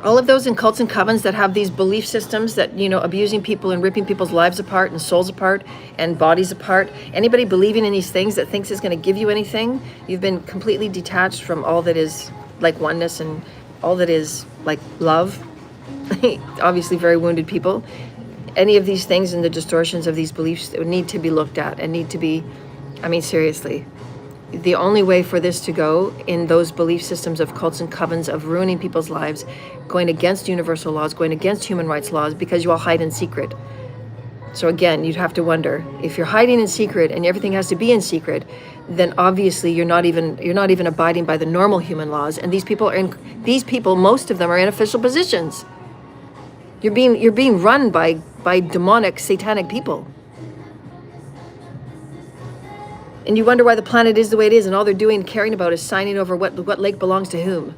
All of those in cults and covens that have these belief systems that, abusing people and ripping people's lives apart and souls apart and bodies apart. Anybody believing in these things that thinks it's going to give you anything, you've been completely detached from all that is like oneness and all that is like love. Obviously very wounded people. Any of these things and the distortions of these beliefs need to be looked at and need to be, seriously. The only way for this to go in those belief systems of cults and covens of ruining people's lives, going against universal laws, going against human rights laws, because you all hide in secret. So again, you'd have to wonder, if you're hiding in secret and everything has to be in secret, then obviously you're not even abiding by the normal human laws. And these people, most of them are in official positions. You're being run by demonic, satanic people. And you wonder why the planet is the way it is, and all they're doing, caring about, is signing over what lake belongs to whom.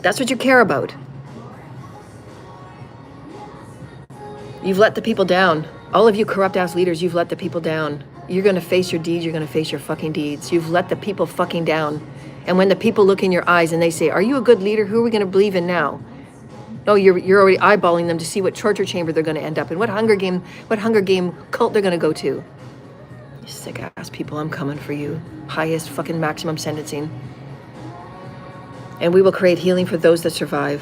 That's what you care about. You've let the people down. All of you corrupt-ass leaders, you've let the people down. You're going to face your deeds. You're going to face your fucking deeds. You've let the people fucking down. And when the people look in your eyes and they say, are you a good leader? Who are we going to believe in now? No, you're already eyeballing them to see what torture chamber they're going to end up in, what Hunger Game cult they're going to go to. You sick ass people, I'm coming for you. Highest fucking maximum sentencing. And we will create healing for those that survive.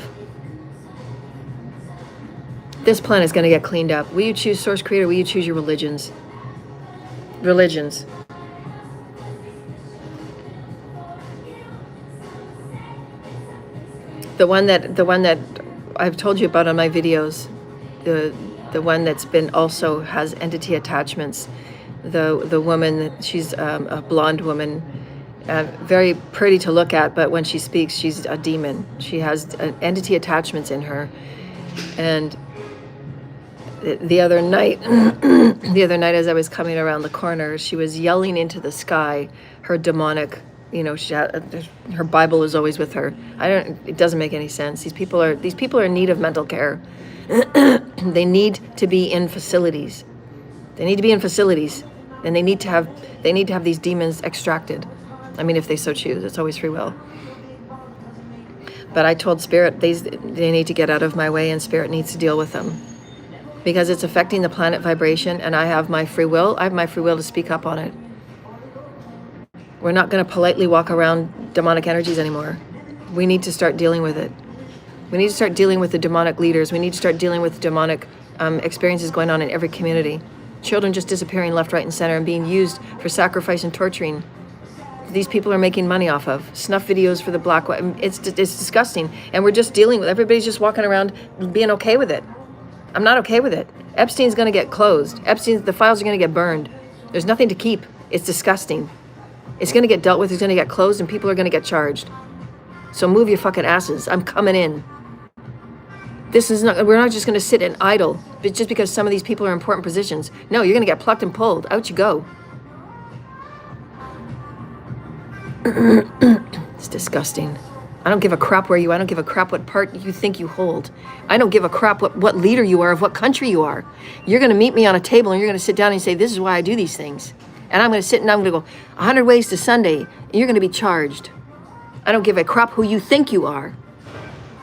This planet is going to get cleaned up. Will you choose Source Creator? Will you choose your religions? Religions. The one that I've told you about on my videos, the one that's been also has entity attachments. The woman, she's a blonde woman, very pretty to look at, but when she speaks, she's a demon. She has entity attachments in her. And the other night, as I was coming around the corner, she was yelling into the sky, her demonic. Her Bible is always with her. It doesn't make any sense. These people are in need of mental care. They need to be in facilities. And they need to have these demons extracted. If they so choose. It's always free will. But I told Spirit they need to get out of my way, and Spirit needs to deal with them. Because it's affecting the planet vibration, and I have my free will. I have my free will to speak up on it. We're not going to politely walk around demonic energies anymore. We need to start dealing with it. We need to start dealing with the demonic leaders. We need to start dealing with demonic experiences going on in every community. Children just disappearing left, right, and center and being used for sacrifice and torturing. These people are making money off of snuff videos for the black. It's disgusting, and we're just dealing with. Everybody's just walking around being okay with it. I'm not okay with it. Epstein's going to get closed. The files are going to get burned. There's nothing to keep. It's disgusting. It's going to get dealt with. It's going to get closed, and people are going to get charged. So move your fucking asses. I'm coming in. We're not just going to sit and idle just because some of these people are in important positions. No, you're going to get plucked and pulled. Out you go. It's disgusting. I don't give a crap where you are. I don't give a crap what part you think you hold. I don't give a crap what leader you are, of what country you are. You're going to meet me on a table and you're going to sit down and say, this is why I do these things. And I'm going to sit and I'm going to go 100 ways to Sunday. And you're going to be charged. I don't give a crap who you think you are.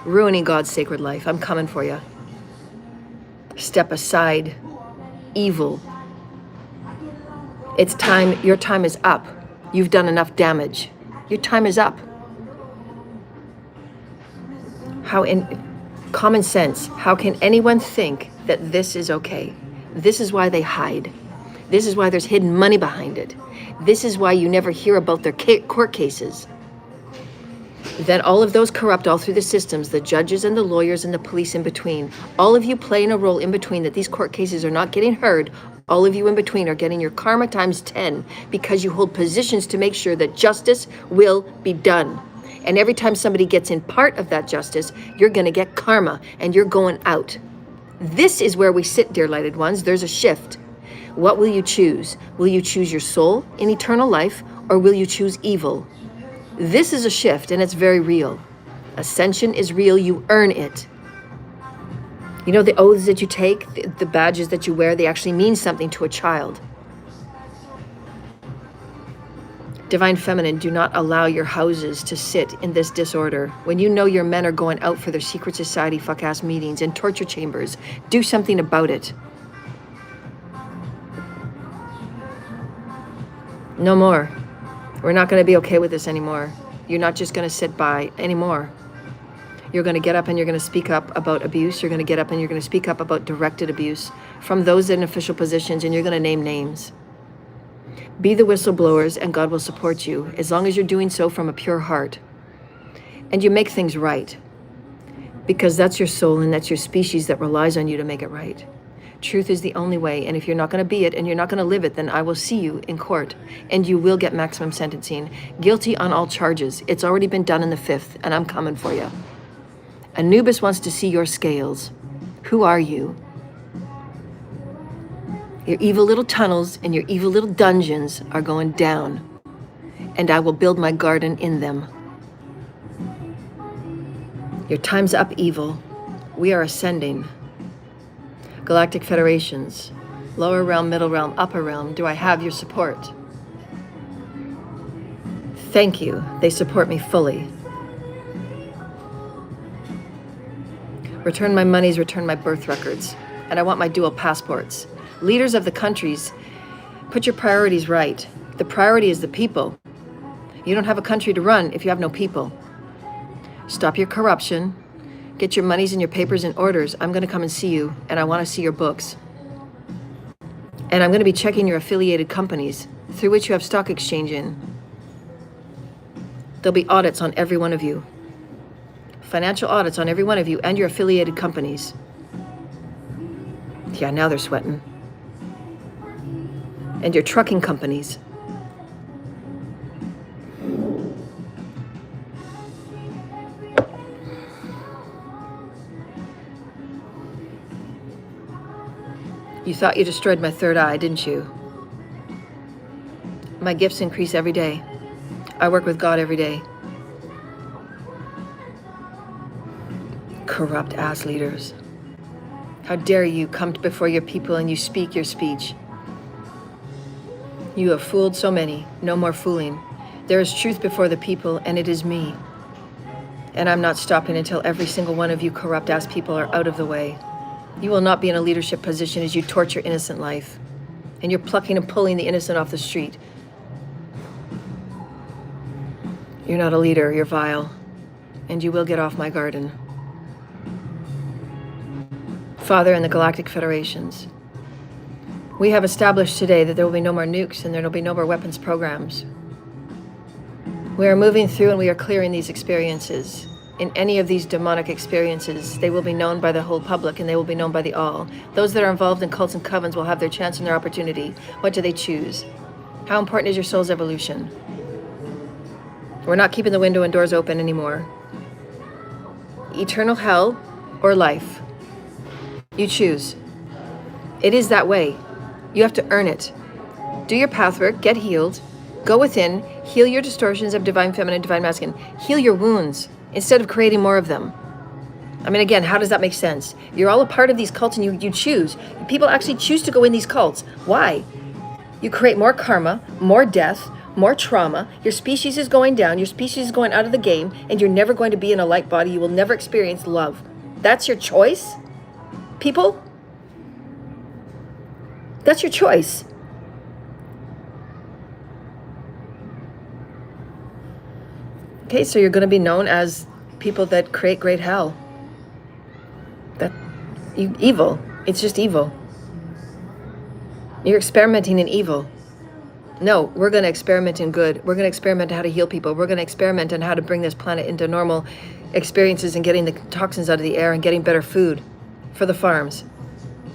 Ruining God's sacred life. I'm coming for you. Step aside. Evil. It's time. Your time is up. You've done enough damage. Your time is up. How in common sense, how can anyone think that this is okay? This is why they hide. This is why there's hidden money behind it. This is why you never hear about their court cases. Then all of those corrupt all through the systems, the judges and the lawyers and the police in between, all of you playing a role in between that these court cases are not getting heard. All of you in between are getting your karma times 10 because you hold positions to make sure that justice will be done. And every time somebody gets in part of that justice, you're going to get karma and you're going out. This is where we sit, dear lighted ones. There's a shift. What will you choose? Will you choose your soul in eternal life, or will you choose evil? This is a shift, and it's very real. Ascension is real. You earn it. You know, the oaths that you take, the badges that you wear, they actually mean something to a child. Divine Feminine, do not allow your houses to sit in this disorder. When you know your men are going out for their secret society fuck-ass meetings and torture chambers, do something about it. No more. We're not going to be okay with this anymore. You're not just going to sit by anymore. You're going to get up and you're going to speak up about abuse. You're going to get up and you're going to speak up about directed abuse from those in official positions, and you're going to name names. Be the whistleblowers and God will support you as long as you're doing so from a pure heart. And you make things right because that's your soul and that's your species that relies on you to make it right. Truth is the only way, and if you're not going to be it and you're not going to live it, then I will see you in court and you will get maximum sentencing. Guilty on all charges. It's already been done in the 5th, and I'm coming for you. Anubis wants to see your scales. Who are you? Your evil little tunnels and your evil little dungeons are going down, and I will build my garden in them. Your time's up, evil. We are ascending. Galactic Federations, lower realm, middle realm, upper realm, do I have your support? Thank you. They support me fully. Return my monies, return my birth records, and I want my dual passports. Leaders of the countries, put your priorities right. The priority is the people. You don't have a country to run if you have no people. Stop your corruption. Get your monies and your papers in orders. I'm going to come and see you, and I want to see your books. And I'm going to be checking your affiliated companies through which you have stock exchange in. There'll be audits on every one of you. Financial audits on every one of you and your affiliated companies. Yeah, now they're sweating. And your trucking companies. You thought you destroyed my third eye, didn't you? My gifts increase every day. I work with God every day. Corrupt ass leaders. How dare you come before your people and you speak your speech. You have fooled so many. No more fooling. There is truth before the people, and it is me. And I'm not stopping until every single one of you corrupt ass people are out of the way. You will not be in a leadership position as you torture innocent life. And you're plucking and pulling the innocent off the street. You're not a leader, you're vile. And you will get off my garden. Father, and the Galactic Federations. We have established today that there will be no more nukes and there will be no more weapons programs. We are moving through and we are clearing these experiences. In any of these demonic experiences, they will be known by the whole public and they will be known by the all. Those that are involved in cults and covens will have their chance and their opportunity. What do they choose? How important is your soul's evolution? We're not keeping the window and doors open anymore. Eternal hell or life? You choose. It is that way. You have to earn it. Do your pathwork, get healed, go within, heal your distortions of divine feminine, divine masculine, heal your wounds instead of creating more of them. I mean, again, how does that make sense? You're all a part of these cults and you choose. People actually choose to go in these cults. Why? You create more karma, more death, more trauma. Your species is going down, your species is going out of the game, and you're never going to be in a light body. You will never experience love. That's your choice, people? That's your choice. Okay, so you're going to be known as people that create great hell. Evil. It's just evil. You're experimenting in evil. No, we're going to experiment in good. We're going to experiment on how to heal people. We're going to experiment on how to bring this planet into normal experiences and getting the toxins out of the air and getting better food for the farms.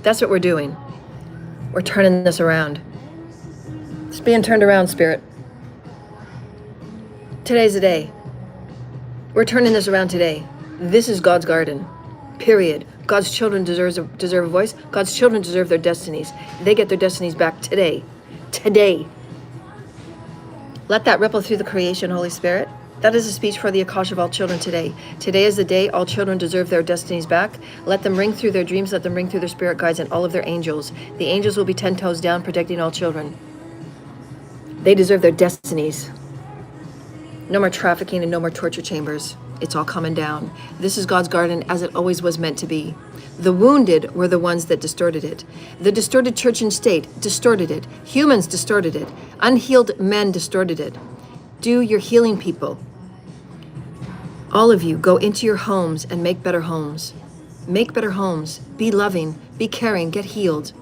That's what we're doing. We're turning this around. It's being turned around, Spirit. Today's the day. We're turning this around today. This is God's garden. Period. God's children deserve a voice. God's children deserve their destinies. They get their destinies back today. Today. Let that ripple through the creation, Holy Spirit. That is a speech for the Akash of all children today. Today is the day all children deserve their destinies back. Let them ring through their dreams. Let them ring through their spirit guides and all of their angels. The angels will be 10 toes down, protecting all children. They deserve their destinies. No more trafficking and no more torture chambers. It's all coming down. This is God's garden as it always was meant to be. The wounded were the ones that distorted it. The distorted church and state distorted it. Humans distorted it. Unhealed men distorted it. Do your healing, people. All of you, go into your homes and make better homes. Make better homes. Be loving. Be caring. Get healed.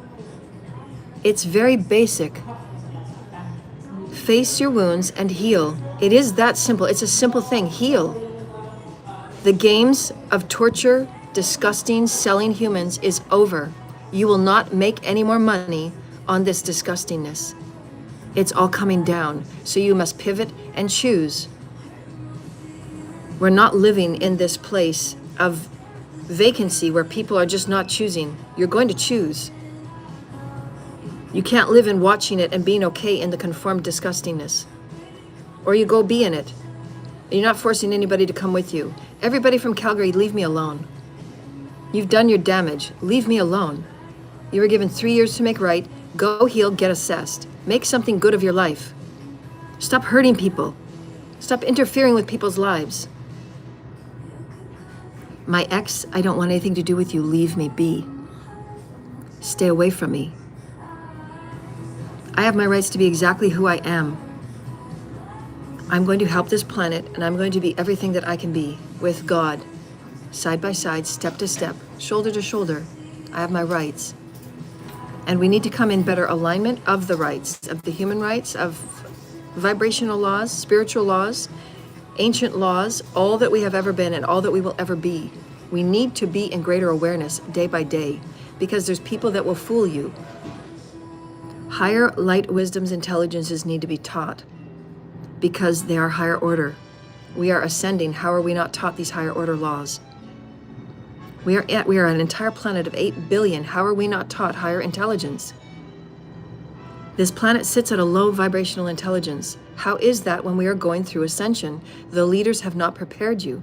It's very basic. Face your wounds and heal. It is that simple. It's a simple thing. Heal. The games of torture, disgusting, selling humans is over. You will not make any more money on this disgustingness. It's all coming down. So you must pivot and choose. We're not living in this place of vacancy where people are just not choosing. You're going to choose. You can't live in watching it and being okay in the conformed disgustingness. Or you go be in it. You're not forcing anybody to come with you. Everybody from Calgary, leave me alone. You've done your damage. Leave me alone. You were given 3 years to make right. Go heal, get assessed. Make something good of your life. Stop hurting people. Stop interfering with people's lives. My ex, I don't want anything to do with you. Leave me be. Stay away from me. I have my rights to be exactly who I am. I'm going to help this planet, and I'm going to be everything that I can be with God, side by side, step to step, shoulder to shoulder. I have my rights. And we need to come in better alignment of the rights, of the human rights, of vibrational laws, spiritual laws, ancient laws, all that we have ever been and all that we will ever be. We need to be in greater awareness day by day, because there's people that will fool you. Higher light wisdoms, intelligences need to be taught because they are higher order. We are ascending. How are we not taught these higher order laws? We are an entire planet of 8 billion. How are we not taught higher intelligence? This planet sits at a low vibrational intelligence. How is that when we are going through ascension? The leaders have not prepared you.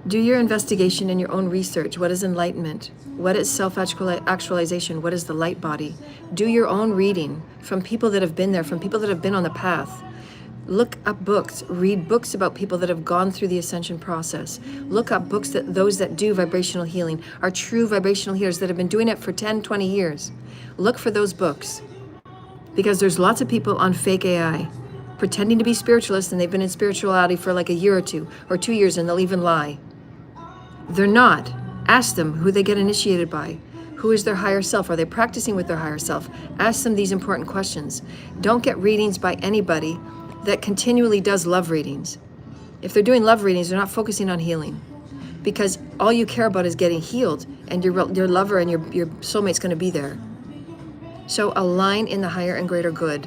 Do your investigation in your own research. What is enlightenment? What is self-actualization? What is the light body? Do your own reading from people that have been there, from people that have been on the path. Look up books, read books about people that have gone through the ascension process. Look up books that those that do vibrational healing are true vibrational healers that have been doing it for 10, 20 years. Look for those books because there's lots of people on fake AI pretending to be spiritualists and they've been in spirituality for like a year or 2 years and they'll even lie. They're not. Ask them who they get initiated by. Who is their higher self? Are they practicing with their higher self? Ask them these important questions. Don't get readings by anybody that continually does love readings. If they're doing love readings, they're not focusing on healing, because all you care about is getting healed, and your lover and your soulmate's going to be there. So align in the higher and greater good.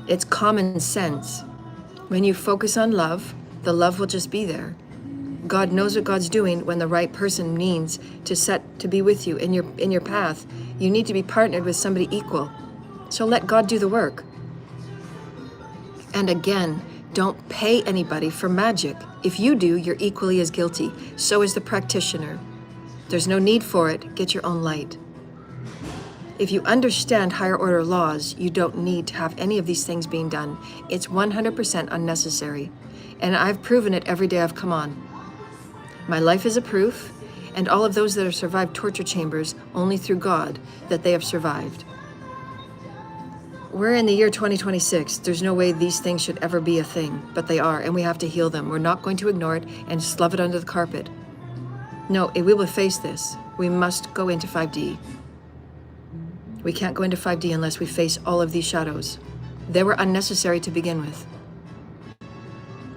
It's common sense. When you focus on love, the love will just be there. God knows what God's doing when the right person means to be with you in your path. You need to be partnered with somebody equal. So let God do the work. And again, don't pay anybody for magic. If you do, you're equally as guilty. So is the practitioner. There's no need for it. Get your own light. If you understand higher order laws, you don't need to have any of these things being done. It's 100% unnecessary. And I've proven it every day I've come on. My life is a proof, and all of those that have survived torture chambers, only through God that they have survived. We're in the year 2026. There's no way these things should ever be a thing, but they are, and we have to heal them. We're not going to ignore it and just love it under the carpet. No, we will face this. We must go into 5D. We can't go into 5D unless we face all of these shadows. They were unnecessary to begin with.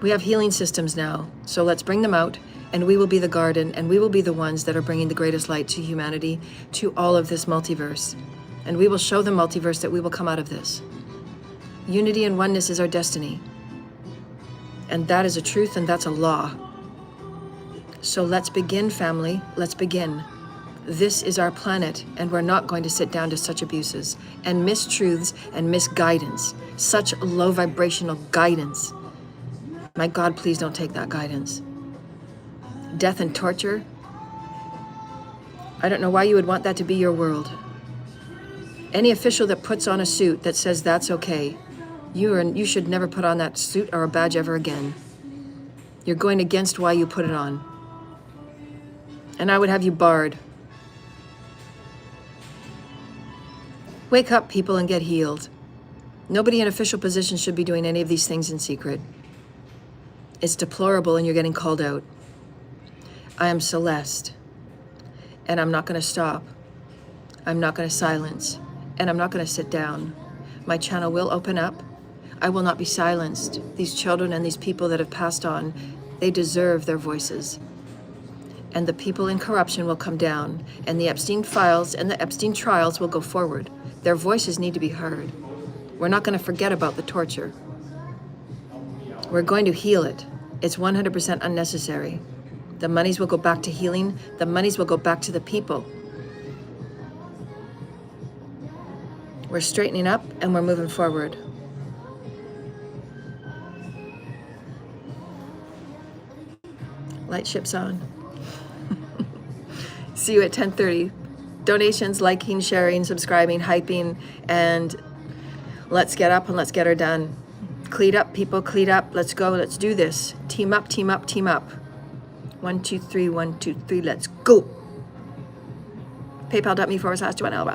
We have healing systems now, so let's bring them out, and we will be the garden, and we will be the ones that are bringing the greatest light to humanity, to all of this multiverse. And we will show the multiverse that we will come out of this. Unity and oneness is our destiny. And that is a truth, and that's a law. So let's begin, family. Let's begin. This is our planet, and we're not going to sit down to such abuses and mistruths and misguidance, such low vibrational guidance. My God, please don't take that guidance. Death and torture. I don't know why you would want that to be your world. Any official that puts on a suit that says that's okay, you should never put on that suit or a badge ever again. You're going against why you put it on. And I would have you barred. Wake up, people, and get healed. Nobody in official position should be doing any of these things in secret. It's deplorable, and you're getting called out. I am Celeste, and I'm not going to stop. I'm not going to silence, and I'm not going to sit down. My channel will open up. I will not be silenced. These children and these people that have passed on, they deserve their voices. And the people in corruption will come down, and the Epstein files and the Epstein trials will go forward. Their voices need to be heard. We're not going to forget about the torture. We're going to heal it. It's 100% unnecessary. The monies will go back to healing. The monies will go back to the people. We're straightening up and we're moving forward. Light ship's on. See you at 10:30. Donations, liking, sharing, subscribing, hyping, and let's get up and let's get her done. Cleat up, people, cleat up. Let's go. Let's do this. Team up, team up, team up. 1, 2, 3, 1, 2, 3. Let's go. PayPal.me/Joanna L.